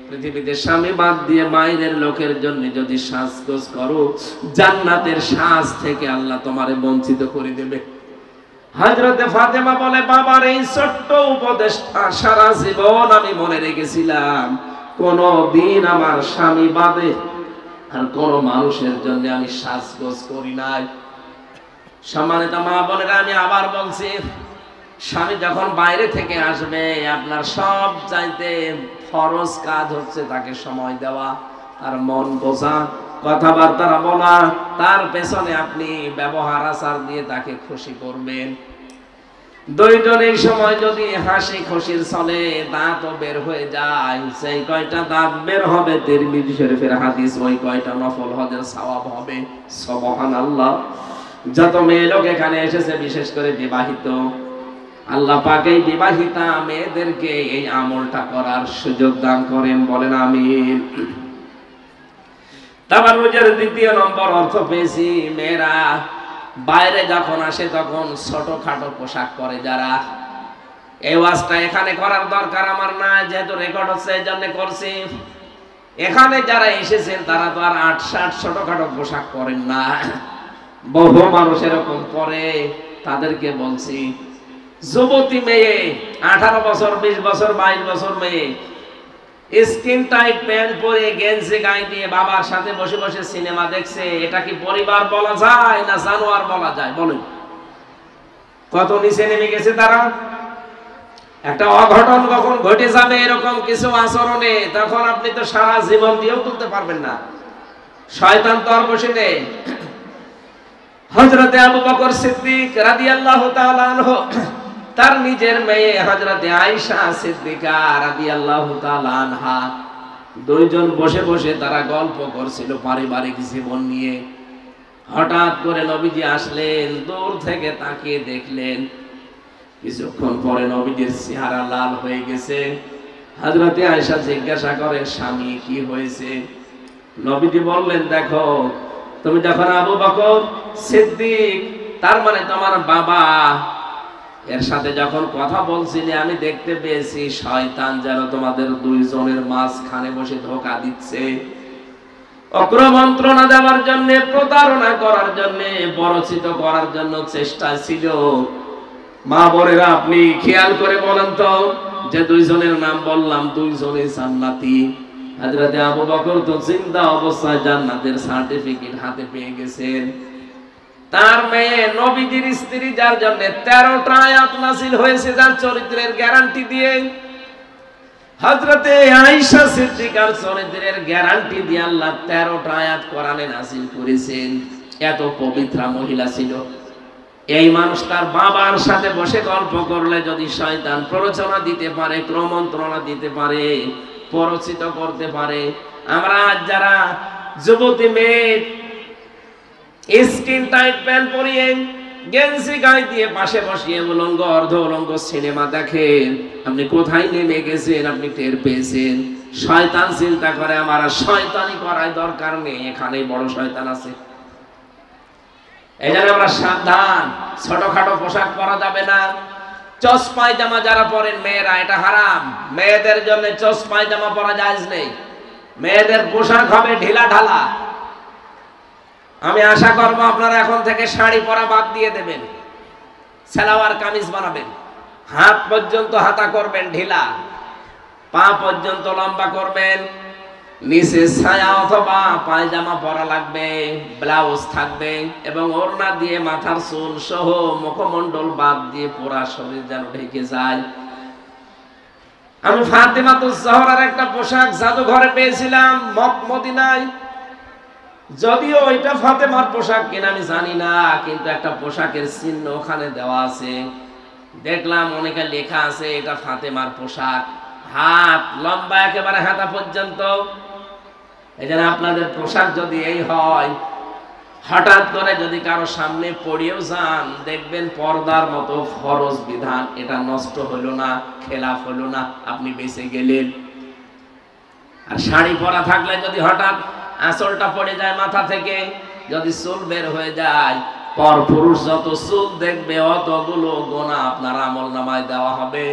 পৃথিবীতে স্বামী বাদ দিয়ে বাইরের লোকের জন্য যদি সাজগোজ করো, জান্নাতের সাজ থেকে আল্লাহ তোমারে বঞ্চিত করে দেবে। হযরতে ফাতেমা বলে, বাবার এই ছোট্ট উপদেশটা সারা জীবন আমি মনে রেখেছিলাম। কোনদিন আমার স্বামী বাদে আর কোন মানুষের জন্য আমি সাজগোজ করি নাই। সম্মানিত মা বোনেরা, আমি আবার বলছি, স্বামী যখন বাইরে থেকে আসবে, আপনার সব চাইতে ফরজ কাজ হচ্ছে তাকে সময় দেওয়া, আর মন বোঝা, কথাবার্তা বলা, তার পেছনে আপনি ব্যবহার আচার দিয়ে তাকে খুশি করবেন। দুইজন এই সময় যদি হাসি খুশির চলে, দাঁতও বের হয়ে যায়, সেই কয়টা দাঁত বের হবে তিরমিজি শরীফের হাদিস, ওই কয়টা নফল হজের সওয়াব হবে। সুবহানাল্লাহ। যত মেয়ে লোক এখানে এসেছে, বিশেষ করে বিবাহিত, আল্লাহ পাক এই বিবাহিতা মেয়েদেরকে এই আমলটা করার সুযোগ দান করেন, বলেন আমিন। তাবাররুজের দ্বিতীয় নম্বর অর্থ পেয়েছি, মেয়েরা বাইরে যখন আসে তখন ছোটখাটো পোশাক পরে যারা। এই ওয়াজটা এখানে করার দরকার আমার না, যেহেতু রেকর্ড হচ্ছে এই জন্য করছি। এখানে যারা এসেছেন তারা তো আর ৮-৬০ ছোটখাটো পোশাক পরেন না, বহু মানুষ এরকম পরে। তাদেরকে বলছি, যুবতী মেয়ে, 18 বছর, 20 বছর, 22 বছর মেয়ে, স্কিন টাইট প্যান্ট পরে, গেঞ্জি গায়ে দিয়ে বাবার সাথে বসে বসে সিনেমা দেখছে, এটা কি পরিবার বলা যায় না জানোয়ার বলা যায়? বলেন, কত নিচে নেমে গেছে তারা। একটা অঘটন কখন ঘটে যাবে এরকম কিছু আচরণে, তখন আপনি তো সারা জীবন দিয়েও তুলতে পারবেন না। শয়তান তো আর বসে নেই। হযরতে আবু বকর সিদ্দিক রাদিয়াল্লাহু তাআলা আনহু, তার নিজের মেয়ে হযরতে আয়েশা সিদ্দিকা রাদিয়াল্লাহু তাআলা আনহা, দুইজন বসে বসে তারা গল্প করছিল পারিবারিক জীবন নিয়ে। হঠাৎ করে নবীজি আসলেন, দূর থেকে তাকিয়ে দেখলেন, কিছুক্ষণ পরে নবীজির চেহারা লাল হয়ে গেছে। হযরতে আয়েশা জিজ্ঞাসা করেন, স্বামী কি হয়েছে? নবীজি বললেন, দেখো, তুমি যখন আবু বকর সিদ্দিক, তার মানে তোমার বাবা, এর সাথে যখন কথা বলছিলে, আমি দেখতে পেয়েছি শয়তান যেন তোমাদের দুইজনের মাঝখানে বসে ধোঁকা দিচ্ছে, অক্রমন্ত্রণা দেওয়ার জন্য, প্রতারণা করার জন্য, পরচিত করার জন্য চেষ্টা ছিল। মা বোনেরা, আপনি খেয়াল করে বলেন তো, যে দুইজনের নাম বললাম দুইজনই জান্নাতি। হযরতে আবু বকর তো জিন্দা অবস্থায় জান্নাতের সার্টিফিকেট হাতে পেয়ে গেছেন। তার মেয়ে নবীজির স্ত্রী, যার জন্য 13টা আয়াত নাযিল হয়েছে যার চরিত্রের গ্যারান্টি দিয়ে। হযরতে আয়েশা সিদ্দিকার চরিত্রের গ্যারান্টি দিয়ে আল্লাহ 13টা আয়াত কোরআনে নাযিল করেছেন। এত পবিত্রা মহিলা ছিল। এই মানুষ তার বাবার সাথে বসে গল্প করলে যদি শয়তান প্ররোচনা দিতে পারে, ক্রমন্ত্রণা দিতে পারে, পরিচিত করতে পারে। আমরা যারা যুবতী মেয়ে স্কিন টাইট প্যান্ট পরিয়ে গেঞ্জি গায়ে দিয়ে পাশে বসিয়ে উলঙ্গ অর্ধ উলঙ্গ সিনেমা দেখেন, আপনি কোথায় নেমে গেছেন আপনি টের পেয়েছেন। শয়তান চিন্তা করে আমার শয়তানি করার দরকার নেই, এখানেই বড় শয়তান আছে। এই জন্য আমরা সাবধান, ছোটখাটো পোশাক পরা যাবে না। চস পায়জামা যারা পরেন মেয়েরা, এটা হারাম। মেয়েদের জন্য চস পায়জামা পরা জায়েজ নেই। মেয়েদের পোশাক হবে ঢিলা ঢালা। আমি আশা করব আপনারা এখন থেকে শাড়ি পরা বাদ দিয়ে দেবেন, সালোয়ার কামিজ বানাবেন। হাত পর্যন্ত হাতা করবেন ঢিলা, পা পর্যন্ত লম্বা করবেন। নিচে ছায়া অথবা পায়জামা পরা লাগবে, ব্লাউজ থাকবে এবং ওড়না দিয়ে মাথার চুল সহ মুখমণ্ডল বাদ দিয়ে পুরা শরীর যেন ঢেকে যায়। আমি ফাতেমাতুজ জোহরার একটা পোশাক জাদুঘরে পেয়েছিলাম মদিনায়। যদিও ওইটা ফাতেমার পোশাক কিনা আমি জানি না, কিন্তু একটা পোশাকের চিহ্ন ওখানে দেওয়া আছে। দেখলাম অনেকে লেখা আছে এটা ফাতেমার পোশাক। হাত লম্বা একেবারে হাতা পর্যন্ত। এই জন্য আপনাদের পোশাক যদি এই হয়, হঠাৎ করে যদি কারো সামনে পড়িয়েও যান, দেখবেন পর্দার মতো ফরজ বিধান এটা নষ্ট হলো না, খেলাফ হলো না, আপনি বেঁচে গেলেন। আর শাড়ি পরা থাকলে যদি হঠাৎ আঁচলটা পড়ে যায় মাথা থেকে, যদি চুল বের হয়ে যায়, পর পুরুষ যত চুল দেখবে অতগুলো গোনা আপনার আমলনামায় দেওয়া হবে।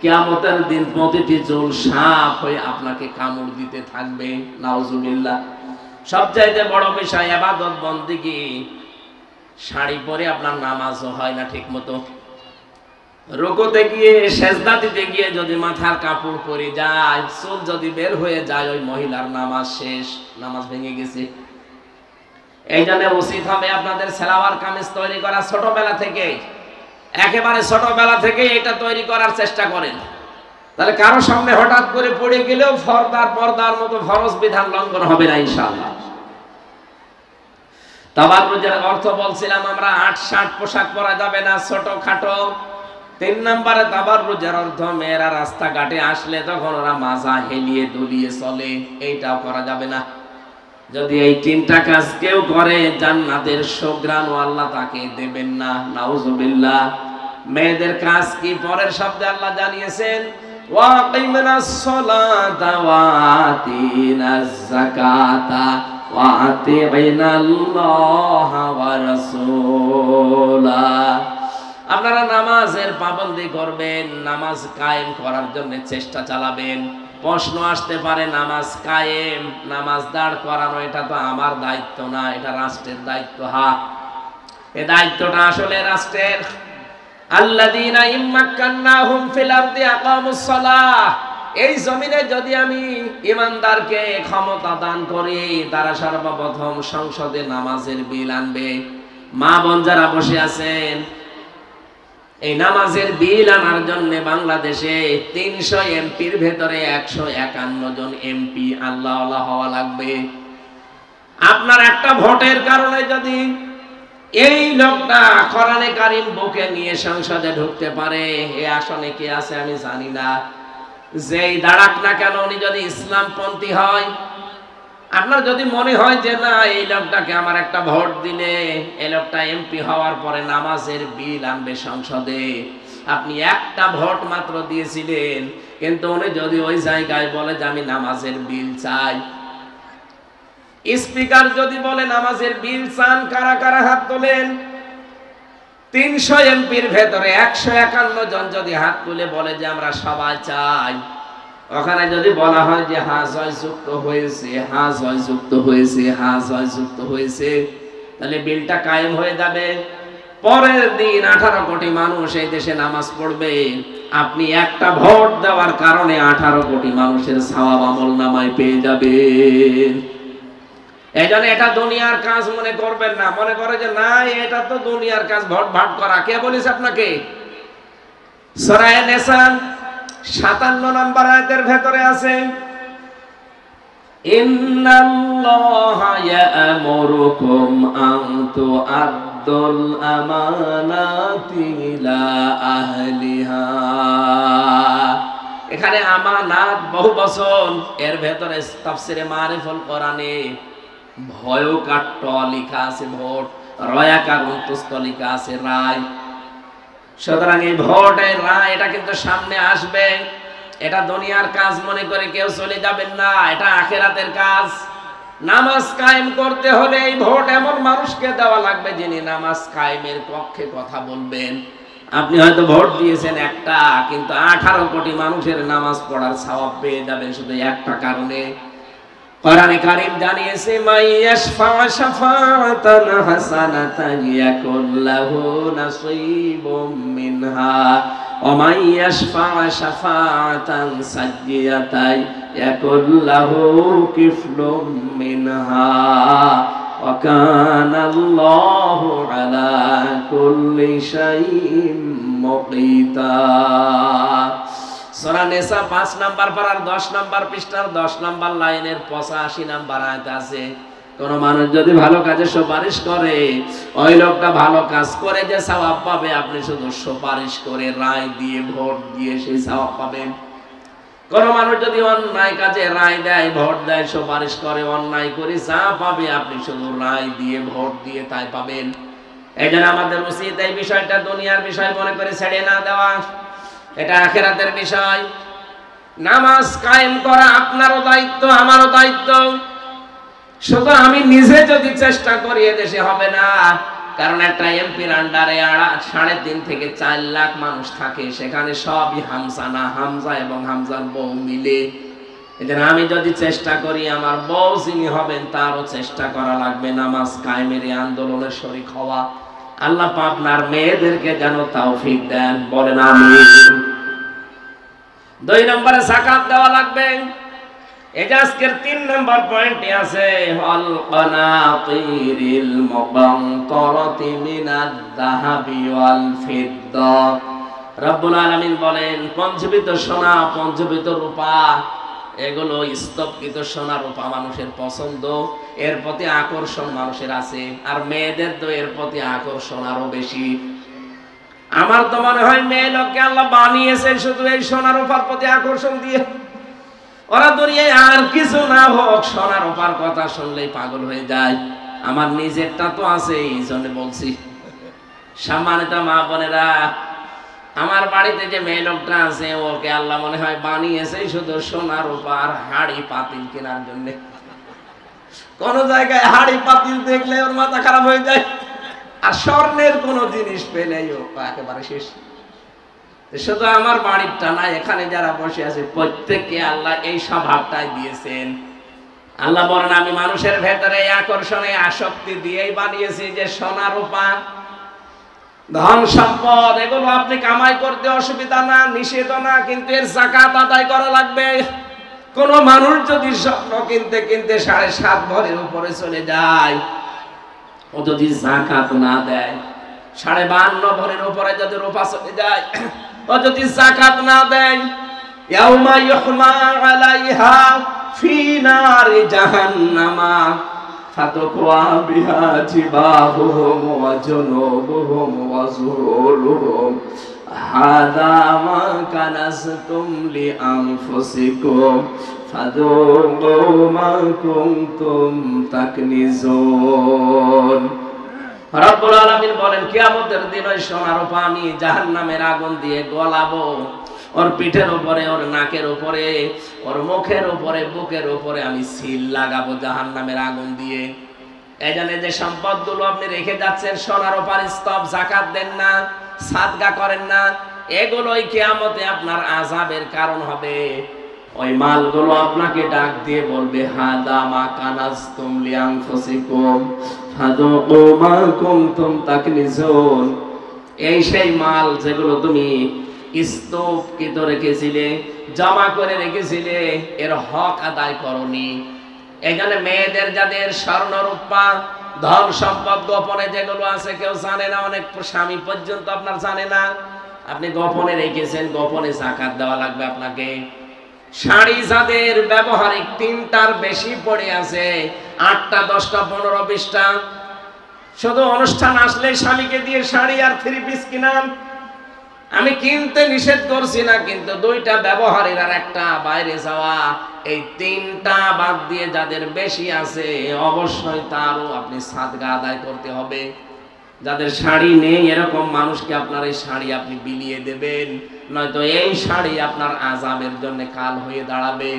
কিয়ামতের দিন প্রতিটি চুল সাপ হয়ে আপনাকে কামড় দিতে থাকবে। নাউজুবিল্লাহ। সবচাইতে বড় বিষয় ইবাদত বন্দেগী। শাড়ি পরে আপনার নামাজও হয় না ঠিক মতো। রুকুতে গিয়ে সেজদা দিতে গিয়ে যদি মাথার কাপড় পরে যায়, চুল যদি বের হয়ে যায়, ওই মহিলার নামাজ শেষ, নামাজ ভেঙে গেছে। এই জন্য উচিত হবে আপনাদের সালোয়ার কামিজ তৈরি করা ছোটবেলা থেকে, একেবারে ছোটবেলা থেকে এটা তৈরি করার চেষ্টা করেন। তাহলে কারো সামনে হঠাৎ করে পড়ে গেলেও পর্দার মতো ফরজ বিধান লঙ্ঘন হবে না ইনশাআল্লাহ। তাবাররুজের অর্থ বলছিলাম আমরা ৮-৬০ পোশাক পরা যাবে না, ছোটখাটো। ৩ নম্বরে তাবাররুজের অর্থ মেয়েরা রাস্তাঘাটে আসলে তখন ওরা মাজা হেলিয়ে দুলিয়ে চলে, এইটাও করা যাবে না। যদি এই ৩টা কাজ কেউ করে, জান্নাতের সুঘ্রাণ আল্লাহ তাকে দেবেন না। নাউজুবিল্লাহ। মেয়েদের কাজ কি? পরের শব্দে আল্লাহ জানিয়েছেন, ওয়াকিমনাস সালাতা ওয়া আতিনাজ যাকাতা ওয়া আতিনাল্লাহা ওয়া রাসূলা। আপনারা নামাজের পাবন্দি করবেন, নামাজ কায়েম করার জন্য চেষ্টা চালাবেন। প্রশ্ন আসতে পারে, নামাজ কায়েম, নামাজ দাঁড় করানো এটা তো আমার দায়িত্ব না, এটা রাষ্ট্রের দায়িত্ব। হ্যাঁ, এই দায়িত্বটা আসলে রাষ্ট্রের। আল্লাযীনা ইম্মাক্কান্নাহুম ফিল আরদি আকামুস সালাহ। এই জমিনে যদি আমি ইমানদারকে ক্ষমতা দান করি, তারা সর্বপ্রথম সংসদে নামাজের বিল আনবে। মা বোন যারা বসে আছেন, এই নামাজের বিল আনার জন্য বাংলাদেশে ৩০০ এমপির ভেতরে ১৫১ জন এমপি আল্লাহওয়ালা হওয়া লাগবে। আপনার একটা ভোটের কারণে যদি এই লোকটা কোরআনে কারীম বুকে নিয়ে সংসদে ঢুকতে পারে, এই আসনে কে আছে আমি জানি না, যেই দাঁড়াক না কেন উনি যদি ইসলামপন্থী হয়, আপনার যদি মনে হয় যে না এই লোকটাকে আমার একটা ভোট দিলে এই লোকটা এমপি হওয়ার পরে নামাজের বিল আনবে সংসদে, আপনি একটা ভোট মাত্র দিয়েছিলেন, কিন্তু উনি যদি ওই জায়গায় বলে যে আমি নামাজের বিল চাই, স্পিকার যদি বলে নামাজের বিল চান, কারা কারা হাত তোলেন? ৩০০ এমপির ভেতরে ১৫১ জন যদি হাত তুলে বলে যে আমরা সবাই চাই, ওখানে যদি বলা হয় যে হ্যাঁ জয়যুক্ত হয়েছে, হ্যাঁ জয়যুক্ত হয়েছে, হ্যাঁ জয়যুক্ত হয়েছে, তাহলে বিলটা কায়েম হয়ে যাবে। পরের দিন 18 কোটি মানুষ এই দেশে নামাজ পড়বে। আপনি একটা ভোট দেওয়ার কারণে 18 কোটি মানুষের সওয়াব আমলনামায় পেয়ে যাবেন। এইজন্য এটা দুনিয়ার কাজ মনে করবেন না। মনে করে যে না এটা তো দুনিয়ার কাজ, ভোট ভাট করা। কে বলেছে আপনাকে? সূরা নিসা 57 নম্বর আয়াতের ভেতরে আছে, ইন্নাল্লাহা ইয়া'মুরুকুম আন তু'আদ্দুল আমানাতি ইলা আহলিহা। এখানে আমানাত বহু বচন, এর ভেতরে তাফসিরে মারিফুল কোরআনে ভয়কার ট লেখা আছে ভোট, রয়াকার অন্তস্থ লেখা আছে রায়। সুতরাং এই ভোটের রায় এটা কিন্তু সামনে আসবে। এটা দুনিয়ার কাজ মনে করে কেউ চলে যাবেন না, এটা আখিরাতের কাজ। নামাজ কায়েম করতে হলে এই ভোট এমন মানুষকে দেওয়া লাগবে যিনি নামাজ কায়েমের পক্ষে কথা বলবেন। আপনি হয়তো ভোট দিয়েছেন একটা, কিন্তু 18 কোটি মানুষের নামাজ পড়ার সওয়াব পেয়ে যাবেন শুধু একটা কারণে। কোরআনে কারীম জানিয়েছে, মাইয়াশফা শাফাআতান হাসানাতান ইয়াকুল লাহু নাসীবুম মিনহা ওয়া মাইয়াশফা শাফাআতান সাইয়্যাতান ইয়াকুল লাহু কিফলুম মিনহা ওয়া কানা আল্লাহু আলা কুল্লি শাইইন মুকিতা। সূরা নিসা 5 নাম্বার পারার 10 নাম্বার পৃষ্ঠার 10 নাম্বার লাইনের 85 নাম্বার আয়াত আছে, কোন মানুষ যদি ভালো কাজে সুপারিশ করে, ওই লোকটা ভালো কাজ করে যে সওয়াব পাবে, আপনি শুধু সুপারিশ করে রায় দিয়ে ভোট দিয়ে সেই সওয়াব পাবেন। কোন মানুষ যদি অন্যায় কাজে রায় দেয়, ভোট দেয়, সুপারিশ করে, অন্যায় করে যা পাবে আপনি শুধু রায় দিয়ে ভোট দিয়ে তাই পাবেন। এইজন্য আমাদের উচিত এই বিষয়টা দুনিয়ার বিষয় মনে করে ছেড়ে না দেওয়া, এটা আখিরাতের বিষয়। নামাজ কায়েম করা আপনারও দায়িত্ব, আমারও দায়িত্ব। শুধু আমি নিজে যদি চেষ্টা করি এদেশে হবে না, কারণ একটা এমপির আন্ডারে 3.5 থেকে 4 লাখ মানুষ থাকে, সেখানে সবই হামজা না, হামজা এবং হামজার বউ মিলে। এজন্য আমি যদি চেষ্টা করি, আমার বউ যিনি হবেন তারও চেষ্টা করা লাগবে নামাজ কায়েমের এই আন্দোলনের শরীক হওয়া। আল্লাহ পাক আপনার মেয়েদেরকে যেন তৌফিক দেন, বলেন আমিন। 2 নম্বরে যাকাত দেওয়া লাগবে। এই যে আজকের 3 নম্বর পয়েন্টে আছে, আল কানাতিরিল মুবানতারাতি মিনাদ যাহাবি ওয়াল ফিদ্দা। রব্বুল আলামিন বলেন, পঞ্জীবিত সোনা, পঞ্জীবিত রূপা, এগুলো স্তবকৃত সোনা রূপা মানুষের পছন্দ, এর প্রতি আকর্ষণ মানুষের আছে। আর মেয়েদের তো এর প্রতি আকর্ষণ আরো বেশি। আমার তো মনে হয় মেয়ে লোককে আল্লাহ বানিয়েছে শুধু এই সোনা রূপার প্রতি আকর্ষণ দিয়ে। ওরা দুনিয়ায় আর কিছু না হোক, সোনা রূপার কথা শুনলেই পাগল হয়ে যায়। আমার নিজেরটা তো আছে, এই জন্য বলছি। সম্মানিত মা বোনেরা, আমার বাড়িতে যে মেয়ে লোকটা আছে, ওকে আল্লাহ মনে হয় বানিয়েছে শুধু সোনা রূপার হাড়ি পাতিল কেনার জন্য। কোন জায়গায় হাড়ি পাতিল দেখলে ওর মাথা খারাপ হয়ে যায়, আর স্বর্ণের কোন জিনিস পেলেই ও একেবারে শেষ। শুধু আমার বাড়িটা না, এখানে যারা বসে আছে প্রত্যেককে আল্লাহ এই স্বভাবটাই দিয়েছেন। আল্লাহ বলেন, আমি মানুষের ভেতরে আকর্ষণে আসক্তি দিয়েই বানিয়েছি যে সোনা রূপা, ধন সম্পদ, এগুলো আপনি কামাই করতে অসুবিধা না, নিষেধ না, কিন্তু এর যাকাত আদায় করা লাগবে। কোন মানুষ যদি স্বর্ণ কিনতে কিনতে 7.5 ভরির উপরে চলে যায়, ও যদি যাকাত না দেয়, 52 ভরির উপরে যদি রূপা চলে যায়, ও যদি যাকাত না দেয়, ইয়াউমা ইউহমা আলাইহা ফি নারি জাহান্নামা ফাতুকওয়া বিহা জিবাহুহুম ওয়া জুনুবুহুম ওয়া যুহুরুহুম হাযা মা কানাসতুম লিআনফুসিকুম ফাযুকু মা কুনতুম তাকনিজুন। রব্বুল আলামিন বলেন, কিয়ামতের দিন ওই সোনা রূপা আমি জাহান্নামের আগুন দিয়ে গলাবো। ওর পিঠের উপরে, ওর নাকের উপরে, ওর মুখের উপরে, বুকের উপরে আমি সিল লাগাবো জাহান্নামের আগুন দিয়ে। এই জন্য যে সম্পদগুলো আপনি রেখে যাচ্ছেন, সোনা রূপার স্তব, যাকাত দেন না, সাদকা করেন না, এগুলোই কিয়ামতে আপনার আযাবের কারণ হবে। ওই মালগুলো আপনাকে ডাক দিয়ে বলবে হাদা মা কানাজতুম লিআনফুসিকুম ফাযুকু মা কুনতুম তাকনিজুন। এই সেই মাল যেগুলো তুমি স্তূপকৃত রেখেছিলে, জমা করে রেখেছিলে, এর হক আদায় করনি। এখানে মেয়েদের যাদের স্বর্ণ রূপা ধন সম্পদ গোপনে যেগুলো আছে কেউ জানে না, অনেক স্বামী পর্যন্ত আপনার জানে না, আপনি গোপনে রেখেছেন, গোপনে যাকাত দেওয়া লাগবে আপনাকে। শাড়ি যাদের ব্যবহারিক 3টার বেশি পড়ে আছে, 8টা 10টা 15 20টা, শুধু অনুষ্ঠান আসলে স্বামীকে দিয়ে শাড়ি আর 3 পিস কিনান, আমি কিনতে নিষেধ করছি না, কিন্তু 2টা ব্যবহারের আর একটা বাইরে যাওয়া, এই 3টা বাদ দিয়ে যাদের বেশি আছে অবশ্যই তারও আপনি সাদকা আদায় করতে হবে। যাদের শাড়ি নেই এরকম মানুষকে আপনার এই শাড়ি আপনি বিলিয়ে দেবেন, নয়তো এই শাড়ি আপনার আযাবের জন্য কাল হয়ে দাঁড়াবে।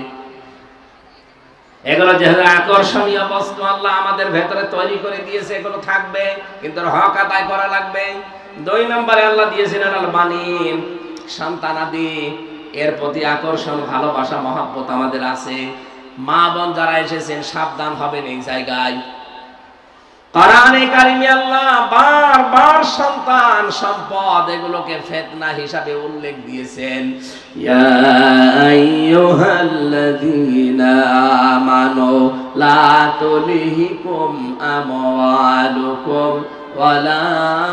এগুলো যেহেতু আকর্ষণীয় বস্তু আল্লাহ আমাদের ভেতরে তৈরি করে দিয়েছে, এগুলো থাকবে, কিন্তু হক আদায় করা লাগবে। 2 নম্বরে আল্লাহ দিয়েছিলেন আল বানিন, সন্তানাদি। এর প্রতি আকর্ষণ, ভালোবাসা, মহব্বত আমাদের আছে। মা বোন যারা এসেছেন সাবধান হবেন এই জায়গায়। কোরআনে কারিমে আল্লাহ বারবার সন্তান সম্পদ এগুলোকে ফিতনা হিসাবে উল্লেখ দিয়েছেন। ইয়া আইয়ুহাল্লাযীনা আমানু লা তুলহিকুম আমওয়ালুকুম ওয়ালা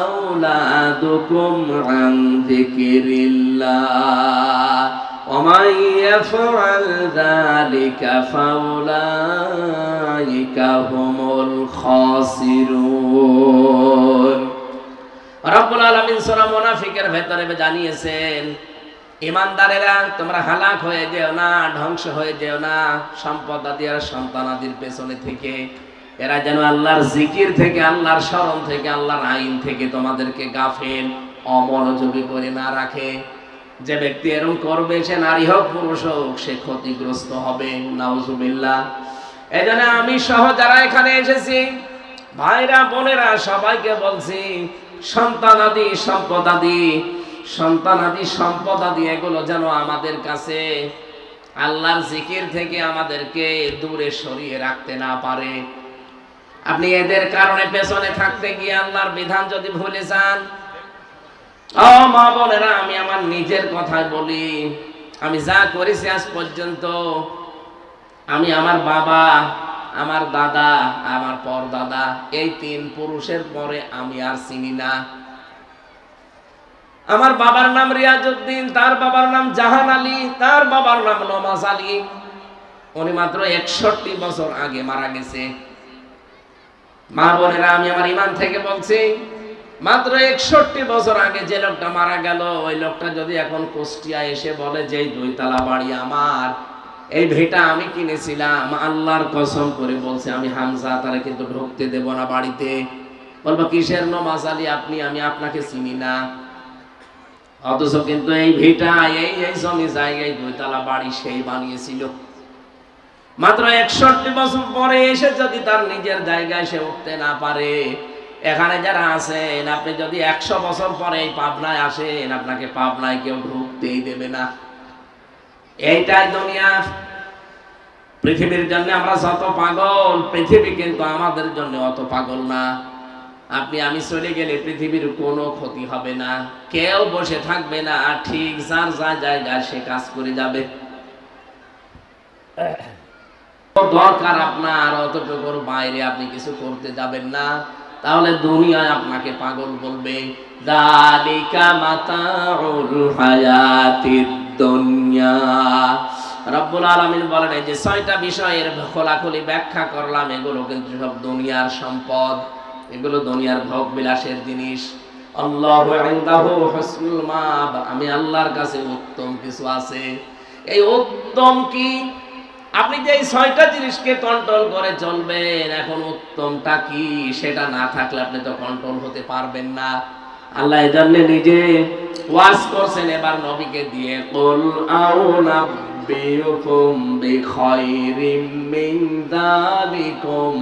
আওলাদুকুম আন যিকরিল্লাহ ওয়া মান ইয়াফআল যালিকা ফাউলাইকা হুমুল খাসিরুন। রব্বুল আলামিন সূরা মুনাফিকের ভেতরে জানিয়েছেন, ঈমানদারেরা তোমরা হালাক হয়ে যেও না, ধ্বংস হয়ে যেও না সম্পদ আদি আর সন্তান আদির পেছনে থেকে। এরা যেন আল্লাহর জিকির থেকে, আল্লাহর স্মরণ থেকে, আল্লাহর আইন থেকে তোমাদেরকে গাফেল, অমনোযোগী করে না রাখে। যে ব্যক্তি এরকম করবে, সে নারী হোক পুরুষ হোক, সে ক্ষতিগ্রস্ত হবে। নাউজুবিল্লাহ। এজন্য আমি সহ যারা এখানে এসেছি, ভাইরা বোনেরা, সবাইকে বলছি, সন্তানাদি সম্পদ আদি এগুলো যেন আমাদের কাছে আল্লাহর জিকির থেকে আমাদেরকে দূরে সরিয়ে রাখতে না পারে। আপনি এদের কারণে পেছনে থাকতে গিয়ে আল্লাহর বিধান যদি ভুলে যান, ও মা বোনেরা, আমি আমার নিজের কথাই বলি, আমি যা করেছি আজ পর্যন্ত, আমি আমার বাবা, আমার দাদা, আমার পরদাদা, এই 3 পুরুষের পরে আমি আর চিনি না। আমার বাবার নাম রিয়াজউদ্দিন, তার বাবার নাম জাহান আলী, তার বাবার নাম নমাজ আলী। উনি মাত্র 61 বছর আগে মারা গেছে। মা বোনেরা, আমি আমার ঈমান থেকে বলছি, মাত্র 61 বছর আগে যে লোকটা মারা গেল, ওই লোকটা যদি এখন কুষ্টিয়া এসে বলে যে 2 তলা বাড়ি আমার, এই ভিটা আমি কিনেছিলাম, আল্লাহর কসম করে বলছে আমি হামজা, তারা কিন্তু ঢুকতে দেব না বাড়িতে। বলবো কিসের নমাজ আলী আপনি, আমি আপনাকে চিনি না। অথচ কিন্তু এই ভিটা, এই জমি জায়গায় 2 তলা বাড়ি সেই বানিয়েছিল। মাত্র 61 বছর পরে এসে যদি তার নিজের জায়গায় সে উঠতে না পারে, এখানে যারা আছেন, আপনি যদি 100 বছর পরে এই পাবনায় আসেন, আপনাকে পাবনায় কেউ ঢুকতেই দেবে না। এইটাই দুনিয়া। পৃথিবীর জন্য আমরা যত পাগল, পৃথিবী কিন্তু আমাদের জন্য অত পাগল না। আপনি আমি চলে গেলে পৃথিবীর কোনো ক্ষতি হবে না, কেউ বসে থাকবে না, ঠিক যার যা জায়গায় সে কাজ করে যাবে। দরকার আপনার অতটুকুর বাইরে আপনি কিছু করতে যাবেন না, তাহলে দুনিয়ায় আপনাকে পাগল বলবে। যালিকা মাতাউল হায়াতিদ দুনিয়া। রব্বুল আলামিন বলেন, এই যে 6টা বিষয়ের খোলাখুলি ব্যাখ্যা করলাম, এগুলো কিন্তু সব দুনিয়ার সম্পদ, এগুলো দুনিয়ার ভোগ বিলাসের জিনিস। আল্লাহু ইনদাহু হুসনুল মাব, আমি আল্লাহর কাছে উত্তম কিছু আছে। এই উত্তম কি? আপনি যে এই 6টা জিনিসকে কন্ট্রোল করে চলবেন, এখন উত্তমটা কি সেটা না থাকলে আপনি তো কন্ট্রোল হতে পারবেন না। আল্লাহ এজন্য নিজে ওয়াজ করছেন এবার নবীকে দিয়ে, কুল আউনাব্বিউকুম বিখায়রিম মিন যালিকুম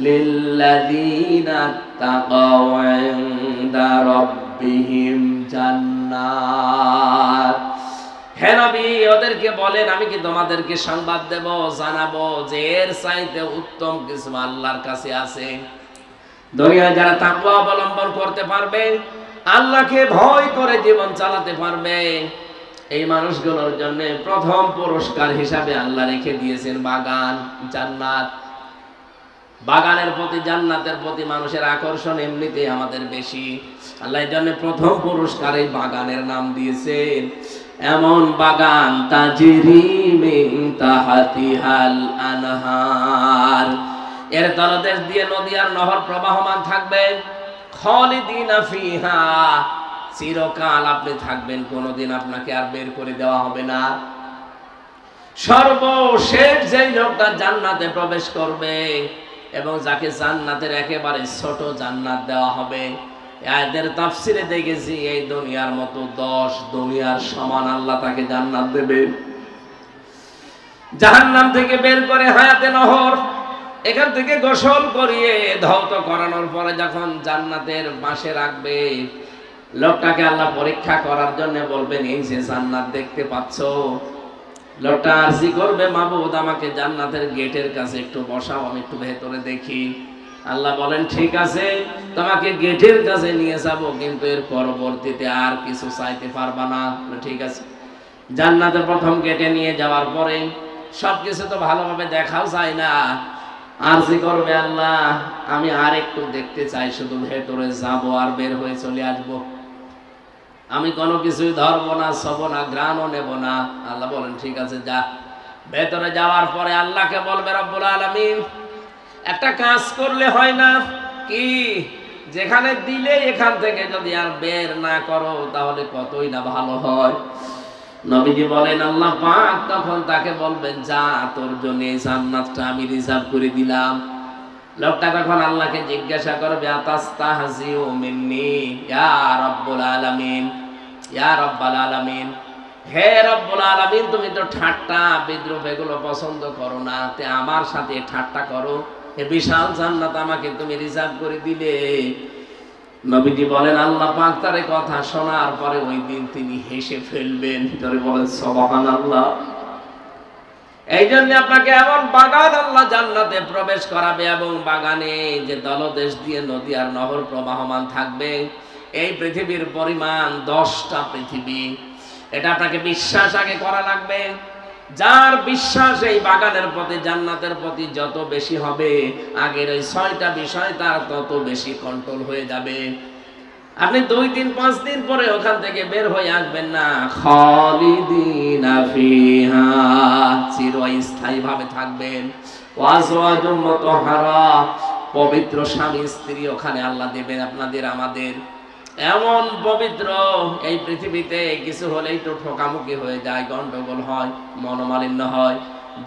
লিল্লাযীনা তাকাও ইনদা রাব্বিহিম জান্নাত। হে নবী ওদেরকে বলেন আমি কি তোমাদেরকে সংবাদ দেব, জানাবো যে এর চাইতে উত্তম কিছু আল্লাহর কাছে আছে। দুনিয়ায় যারা তাকওয়া অবলম্বন করতে পারবে, আল্লাহকে ভয় করে জীবন চালাতে পারবে, এই মানুষগুলোর জন্য প্রথম পুরস্কার হিসাবে আল্লাহ রেখে দিয়েছেন বাগান, জান্নাত। বাগানের প্রতি, জান্নাতের প্রতি মানুষের আকর্ষণ এমনিতেই আমাদের বেশি। আল্লাহ এর জন্য প্রথম পুরস্কার এই বাগানের নাম দিয়েছেন। এমন বাগান তাজরি মিন তাহতিহাল আনহার, এর তলদেশ দিয়ে নদী আর নহর প্রবাহমান থাকবে। খালিদিনা ফিহা, চিরকাল আপনি থাকবেন, কোনোদিন আপনাকে আর বের করে দেওয়া হবে না। সর্বশেষ যেই লোকটা জান্নাতে প্রবেশ করবে এবং যাকে জান্নাতের একেবারে ছোট জান্নাত দেওয়া হবে, এদের তাফসিরে দেখেছি এই দুনিয়ার মতো 10 দুনিয়ার সমান আল্লাহ তাকে জান্নাত দেবে। জাহান্নাম থেকে বের করে হায়াতে নহর, এখান থেকে গোসল করিয়ে ধৌত করানোর পরে যখন জান্নাতের পাশে রাখবে, লোকটাকে আল্লাহ পরীক্ষা করার জন্য বলবেন এই যে জান্নাত দেখতে পাচ্ছ। লোকটা আরজি করবে, মাবুদ আমাকে জান্নাতের গেটের কাছে একটু বসাও, আমি একটু ভেতরে দেখি। আল্লাহ বলেন ঠিক আছে, তোমাকে গেটের কাছে নিয়ে যাব, কিন্তু এর পরবর্তীতে আর কিছু চাইতে পারবা না। ঠিক আছে। জান্নাতের প্রথম গেটে নিয়ে যাওয়ার পরে সবকিছু তো ভালোভাবে দেখাও যায় না, আরজি করবে আল্লাহ আমি আর একটু দেখতে চাই, শুধু ভেতরে যাব আর বের হয়ে চলে আসবো, আমি কোনো কিছুই ধরবো না, ছবো না, ঘ্রাণও নেব না। আল্লাহ বলেন ঠিক আছে যা। ভেতরে যাওয়ার পরে আল্লাহকে বলবে রব্বুল আলামিন একটা কাজ করলে হয় না কি, যেখানে দিলে এখান থেকে যদি আর বের না করো তাহলে কতই না ভালো হয়। নবীজি বলেন আল্লাহ পাক তখন তাকে বলবেন যা, তোর জন্য এই জান্নাতটা আমি রিজার্ভ করে দিলাম। লোকটা তখন আল্লাহকে জিজ্ঞাসা করবে আতাস্তাহজিউ মিন্নি ইয়া রাব্বুল আলামিন, ইয়া রাব্বাল আলামিন, হে রব্বুল আলামিন তুমি তো ঠাট্টা বিদ্রুপ এগুলো পছন্দ করো না, তে আমার সাথে ঠাট্টা করো, এই বিশাল জান্নাত আমাকে তুমি রিজার্ভ করে দিলে। নবীজি বলেন আল্লাহ পাক তার কথা শোনার পরে ওই দিন তিনি হেসে ফেলবেন। ধরে বলেন সুবহানাল্লাহ। এই জন্য আপনাকে এমন বাগান আল্লাহ জান্নাতে প্রবেশ করাবে, এবং বাগানে যে দলদেশ দিয়ে নদী আর নহর প্রবাহমান থাকবে, এই পৃথিবীর পরিমাণ 10টা পৃথিবী। এটা আপনাকে বিশ্বাস আগে করা লাগবে। যার বিশ্বাস এই বাগানের প্রতি, জান্নাতের প্রতি যত বেশি হবে, আগের ওই 6টা বিষয় তার তত বেশি কন্ট্রোল হয়ে যাবে। আপনি 2, 3, 5 দিন পরে ওখান থেকে বের হয়ে আসবেন না। খালিদিনা ফিহা, চিরস্থায়ী ভাবে থাকবেন। ওয়াজওয়াজুম মুতাহহারা, পবিত্র স্বামী স্ত্রী ওখানে আল্লাহ দেবেন আপনাদের আমাদের। এমন পবিত্র, এই পৃথিবীতে কিছু হলেই তো ঠকামুকি হয়ে যায়, গন্ডগোল হয়, মনোমালিন্য হয়।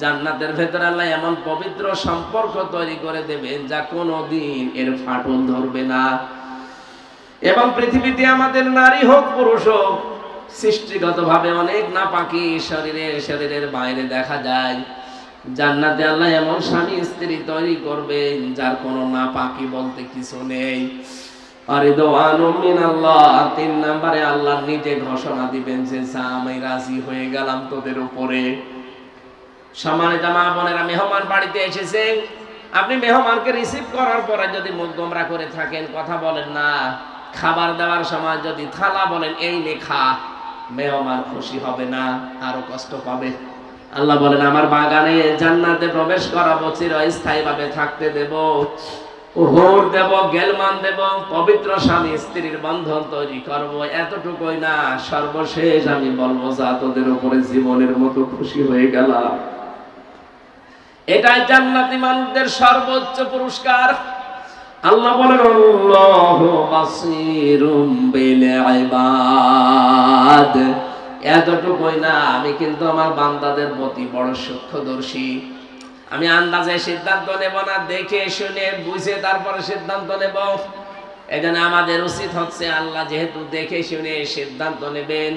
জান্নাতের ভেতরে আল্লাহ এমন পবিত্র সম্পর্ক তৈরি করে দেবেন যা কোনোদিন এর ফাটল ধরবে না। এবং পৃথিবীতে আমাদের নারী হোক পুরুষ হোক, সৃষ্টিগতভাবে অনেক নাপাকি শরীরের বাইরে দেখা যায়। জান্নাতে আল্লাহ এমন স্বামী স্ত্রী তৈরি করবেন যার কোনো নাপাকি বলতে কিছু নেই। আরিদওয়ানুম মিনাল্লাহ, 3 নম্বরে আল্লাহ নিজে ঘোষণা দিবেন যে আমি রাজি হয়ে গেলাম তোদের উপরে। সম্মানিত মা বোনেরা, মেহমান বাড়িতে এসেছেন, আপনি মেহমানকে রিসিভ করার পরে যদি মুখ গোমরা করে থাকেন, কথা বলেন না, খাবার দেওয়ার সময় যদি থালা বলেন এই নে খা, মেহমান খুশি হবে না, আরো কষ্ট পাবে। আল্লাহ বলেন আমার বাগানে জান্নাতে প্রবেশ করাবো, চিরস্থায়ী ভাবে থাকতে দেব, ওহর দেব, গেলমান দেব, পবিত্র স্বামী স্ত্রীর বন্ধন তৈরি করব। এতটুকুই না, সর্বশেষ আমি বলবো যা তোদের উপরে জীবনের মতো খুশি হয়ে গেলাম। এটাই জান্নাতি মানুষদের সর্বোচ্চ পুরস্কার। আল্লাহ বলেন আল্লাহু বাসীরুম বিল ইবাদ, এতটুকুই না, আমি কিন্তু আমার বান্দাদের প্রতি বড় সূক্ষ্মদর্শী। আমি আন্দাজে সিদ্ধান্ত নেব না, দেখে শুনে বুঝে তারপরে সিদ্ধান্ত নেব। এজন্য আমাদের উচিত হচ্ছে আল্লাহ যেহেতু দেখে শুনে সিদ্ধান্ত নেবেন,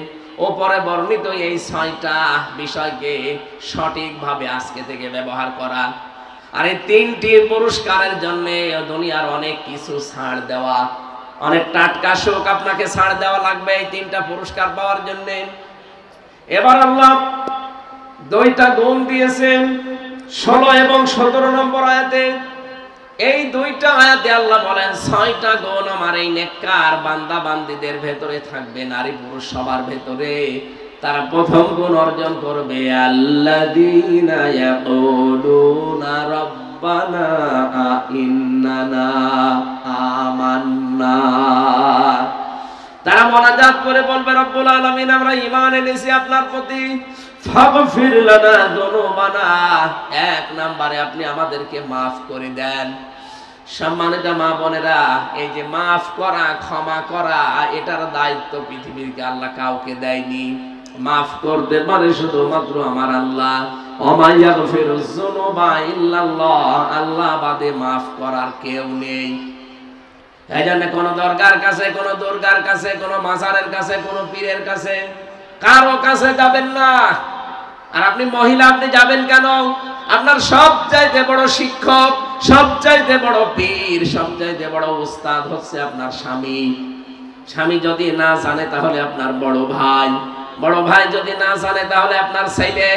ওপরে বর্ণিত এই 6টা বিষয়কে সঠিকভাবে আজকে থেকে ব্যবহার করা। আর এই 3টি পুরস্কারের জন্য দুনিয়ার অনেক কিছু ছাড় দেওয়া, অনেক টাটকা শোক আপনাকে ছাড় দেওয়া লাগবে এই 3টা পুরস্কার পাওয়ার জন্য। এবার আল্লাহ দুইটা গুণ দিয়েছেন 16 এবং 17 নম্বর আয়াতে। এই দুইটা আয়াতে আল্লাহ বলেন 6টা গুণ আমার এই নেককার বান্দা বান্দীদের ভেতরে থাকবে, নারী পুরুষ সবার ভেতরে। তারা প্রথম গুণ অর্জন করবে, আল্লাযীনা ইয়াকুলুনা রাব্বানা ইন্নানা আমান্না। তারা মোনাজাত করে বলবে, রব্বুল আলামিন আমরা ঈমান এনেছি আপনার প্রতি, ফাগফির লানা যুনুবানা, এক নম্বরে আপনি আমাদেরকে maaf করে দেন। সম্মানিত মা বোনেরা, এই যে maaf করা, ক্ষমা করা, এটার দায়িত্ব পৃথিবীর আল্লাহ কাউকে দেয়নি। maaf করতে পারে শুধুমাত্র আমার আল্লাহ। ওমা ইয়াগফিরুয যুনুবা ইল্লাল্লাহ, আল্লাহ বাদে maaf করার কেউ নেই। এই জন্য কোন দরগার কাছে, কোন দুর্গার কাছে, কোন মাজারের কাছে, কোন পীরের কাছে, কারো কাছে যাবেন না। আর আপনি মহিলা, আপনি যাবেন কেন? আপনার সবচাইতে বড় শিক্ষক, সবচাইতে বড় পীর, সবচাইতে বড় উস্তাদ হচ্ছে আপনার স্বামী। স্বামী যদি না জানে তাহলে আপনার বড় ভাই, বড় ভাই যদি না জানে তাহলে আপনার ছেলে,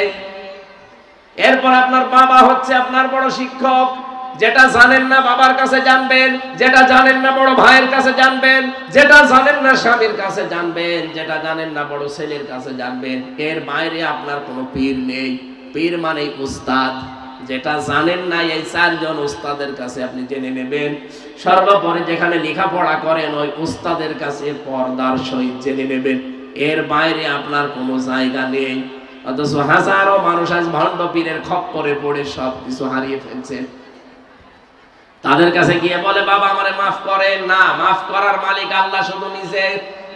এরপর আপনার বাবা হচ্ছে আপনার বড় শিক্ষক। যেটা জানেন না বাবার কাছে জানবেন, যেটা জানেন না বড় ভাইয়ের কাছে জানবেন, যেটা জানেন না স্বামীর কাছে জানবেন, যেটা জানেন না বড় ছেলের কাছে জানবেন। এর বাইরে আপনার কোনো পীর নেই। পীর মানে উস্তাদ। যেটা জানেন না এই 4 জন উস্তাদের কাছে আপনি জেনে নেবেন। সর্বোপরি যেখানে লেখাপড়া করেন ওই উস্তাদের কাছে পর্দার সহিত জেনে নেবেন। এর বাইরে আপনার কোনো জায়গা নেই। অথচ হাজারো মানুষ আজ ভণ্ড পীরের খপ্পরে পড়ে সব কিছু হারিয়ে ফেলছে। তাদের কাছে গিয়ে বলে, বাবা আমারে maaf করেন না। maaf করার মালিক আল্লাহ শুধু নিজে।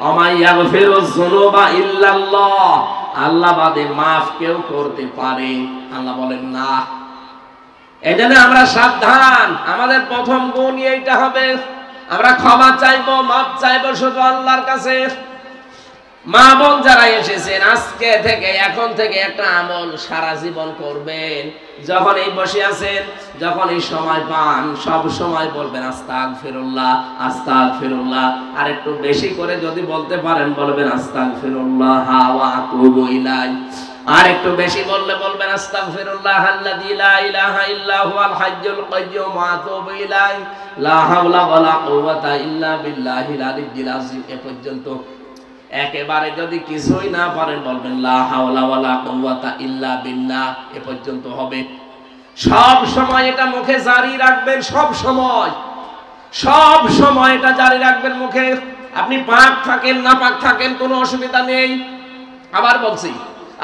ওমা ইয়াগফিরুয যুনুবা ইল্লাল্লাহ, আল্লাহ বাদে maaf কেউ করতে পারে? আল্লাহ বলেন না। এজন্য আমরা সাবধান। আমাদের প্রথম গুণ এইটা হবে, আমরা ক্ষমা চাইবো, maaf চাইবো শুধু আল্লাহর কাছে। মা বোন যারা এসেছেন, আজকে থেকে, এখন থেকে একটা আমল সারা জীবন করবেন। যখন এই বসে আছেন, যখন এই সময় পান, সব সময় বলবেন আস্তাগফিরুল্লাহ, আস্তাগফিরুল্লাহ। আর একটু বেশি করে যদি বলতে পারেন বলবেন আস্তাগফিরুল্লাহ ওয়া আতুবু ইলাইহি। আর একটু বেশি বললে বলবেন আস্তাগফিরুল্লাহ আল্লাযী লা ইলাহা ইল্লা হুয়াল হাইয়্যুল কাইয়্যুম ওয়া আতুবু ইলাইহি লা হাওলা ওয়ালা কুওয়াতা ইল্লা বিল্লাহিল আলিয়্যিল আযীম। এ পর্যন্ত। একেবারে যদি কিছুই না পারেন বলবেন লা হাওলা ওয়ালা কুওয়াতা ইল্লা বিল্লাহ। এ পর্যন্ত হবে। সব সময় এটা মুখে জারি রাখবেন, সব সময়, সব সময় এটা জারি রাখবেন মুখে। আপনি পাক থাকেন না পাক থাকেন কোনো অসুবিধা নেই। আবার বলছি,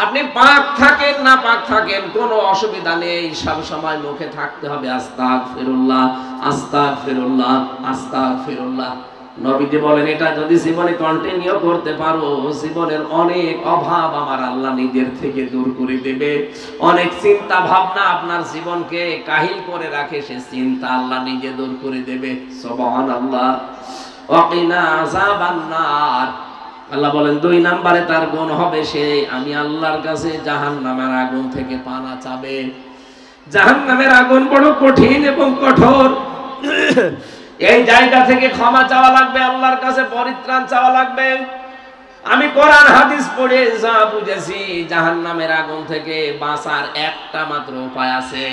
আপনি পাক থাকেন না পাক থাকেন কোনো অসুবিধা নেই। সব সময় মুখে থাকতে হবে আস্তাগফিরুল্লাহ, আস্তাগফিরুল্লাহ, আস্তাগফিরুল্লাহ। নবীজি বলেন, এটা যদি জীবনে কন্টিনিউ করতে পারো, জীবনের অনেক অভাব আমার আল্লাহ নিজের থেকে দূর করে দেবে। অনেক চিন্তা ভাবনা আপনার জীবনকে কাহিল করে রাখে, সে চিন্তা আল্লাহ নিজে দূর করে দেবে। সুবহানাল্লাহ। ওয়া কিনা আযাবান নার। আল্লাহ বলেন 2 নম্বরে তার গুণ হবে, সে আমি আল্লাহর কাছে জাহান্নামের আগুন থেকে পানা চাবে। জাহান্নামের আগুন বড় কঠিন এবং কঠোর। এই জায়গা থেকে ক্ষমা চাওয়া লাগবে, আল্লাহর কাছে পরিত্রাণ চাওয়া লাগবে। আমি কোরআন হাদিস পড়ে যা বুঝেছি, জাহান্নামের আগুন থেকে বাঁচার একটা মাত্র উপায় আছে।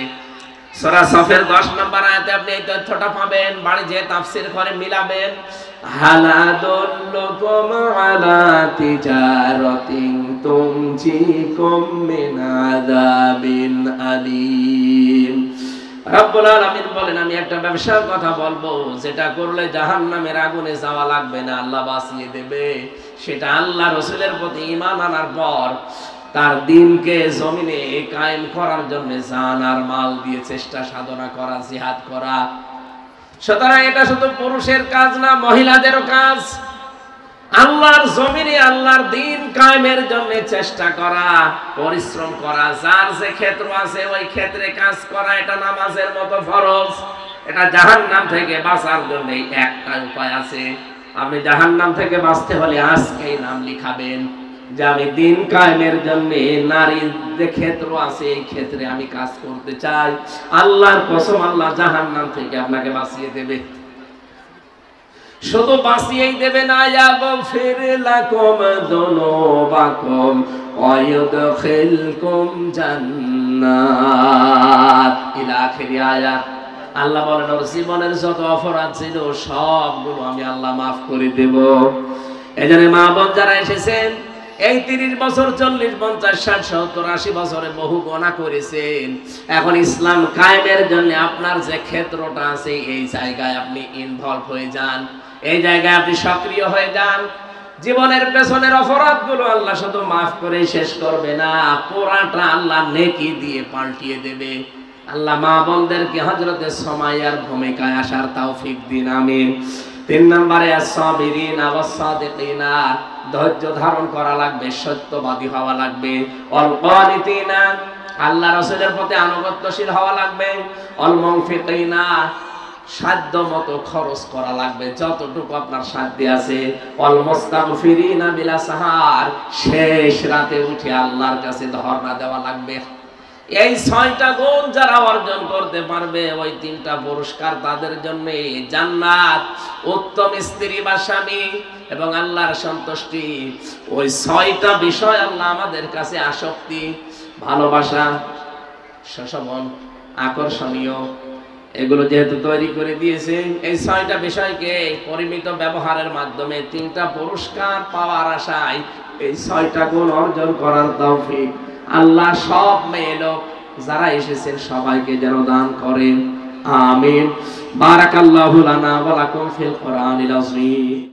সূরা সফের 10 নম্বর আয়াতে আপনি এই তথ্যটা পাবেন। বাড়ি যেয়ে তাফসীর করে মিলাবেন। হালাদুল্লুকুম আলা তিজারাতিন তুনজিকুম মিন আযাবিন আলীম। রব্বুল আলামিন বলেন, আমি একটা ব্যবসার কথা বলবো, যেটা করলে জাহান্নামের আগুনে যাওয়া লাগবে না, আল্লাহ বাঁচিয়ে দেবে। সেটা আল্লাহ রাসূলের প্রতি ঈমান আনার পর তার দ্বীনকে জমিনে কায়েম করার জন্য জান আর মাল দিয়ে চেষ্টা সাধনা করা, জিহাদ করা। সুতরাং এটা শুধু পুরুষের কাজ না, মহিলাদেরও কাজ। আল্লাহর জমিনে আল্লাহর দ্বীন কায়েমের জন্য চেষ্টা করা, পরিশ্রম করা। যার যে ক্ষেত্র আছে ওই ক্ষেত্রে কাজ করা, এটা নামাজের মতো ফরজ। এটা জাহান্নাম থেকে বাঁচার জন্য একটা উপায় আছে। আপনি জাহান্নাম থেকে বাঁচতে হলে আজকেই নাম লিখাবেন যে আমি দ্বীন কায়েমের জন্য নারীর যে ক্ষেত্র আছে এই ক্ষেত্রে আমি কাজ করতে চাই। আল্লাহর কসম, আল্লাহ জাহান্নাম থেকে আপনাকে বাঁচিয়ে দেবে। শুধু বাঁচিয়েই দেবে না, ইয়াগফির লাকুম যুনুবাকুম ওয়া ইউদখিলকুম জান্নাত ইলা আখিরি আয়াত। আল্লাহ বলেন ওর জীবনের যত অপরাধ ছিল সবগুলো আমি আল্লাহ মাফ করে দেব। এজন্য মা বোন যারা এসেছেন এই 30 বছর 40 50 60 70 80 বছরে বহু গুনাহ করেছেন, এখন ইসলাম কায়েমের জন্য আপনার যে ক্ষেত্রটা আছে এই জায়গায় আপনি ইনভলভ হয়ে যান, এই জায়গায় আপনি সক্রিয় হয়ে যান। জীবনের পেছনের অপরাধগুলো আল্লাহ শুধু মাফ করে শেষ করবে না, পুরাটা আল্লাহ নেকি দিয়ে পাল্টিয়ে দেবে। আল্লাহ মা বোনদেরকে হযরতে সুমাইয়ার ভূমিকায় আসার তৌফিক দিন, আমিন। 3 নম্বরে আস-সাবিরিনা ওয়াস-সাদিকিনা, ধৈর্য ধারণ করা লাগবে, সত্যবাদী হওয়া লাগবে। অল কানিতিনা, আল্লাহ রাসূলের প্রতি আনুগত্যশীল হওয়া লাগবে। অল মুনফিকিনা, সাধ্য মতো খরচ করা লাগবে, যতটুকু আপনার সাধ্য আছে। অল মুস্তাগফিরিনা বিলা সাহার, শেষ রাতে উঠে আল্লাহর কাছে ধর্ণা দেওয়া লাগবে। এই 6টা গুণ যারা অর্জন করতে পারবে ওই 3টা পুরস্কার তাদের জন্য, জান্নাত, উত্তম স্ত্রী বা স্বামী এবং আল্লাহর সন্তুষ্টি। ওই 6টা বিষয় আল্লাহ আমাদের কাছে আসক্তি, ভালোবাসা, সশবন, আকর্ষণীয়, এগুলো যেহেতু তৈরি করে দিয়েছে, এই 6টা বিষয়কে পরিমিত ব্যবহারের মাধ্যমে 3টা পুরস্কার পাওয়ার আশায় এই 6টা গুণ অর্জন করার তৌফিক আল্লাহ সব মেয়ে লোক যারা এসেছেন সবাইকে যেন দান করেন, আমিন। বারাকাল্লাহু লানা ওয়া লাকুম ফিল কোরআনিল আযীম।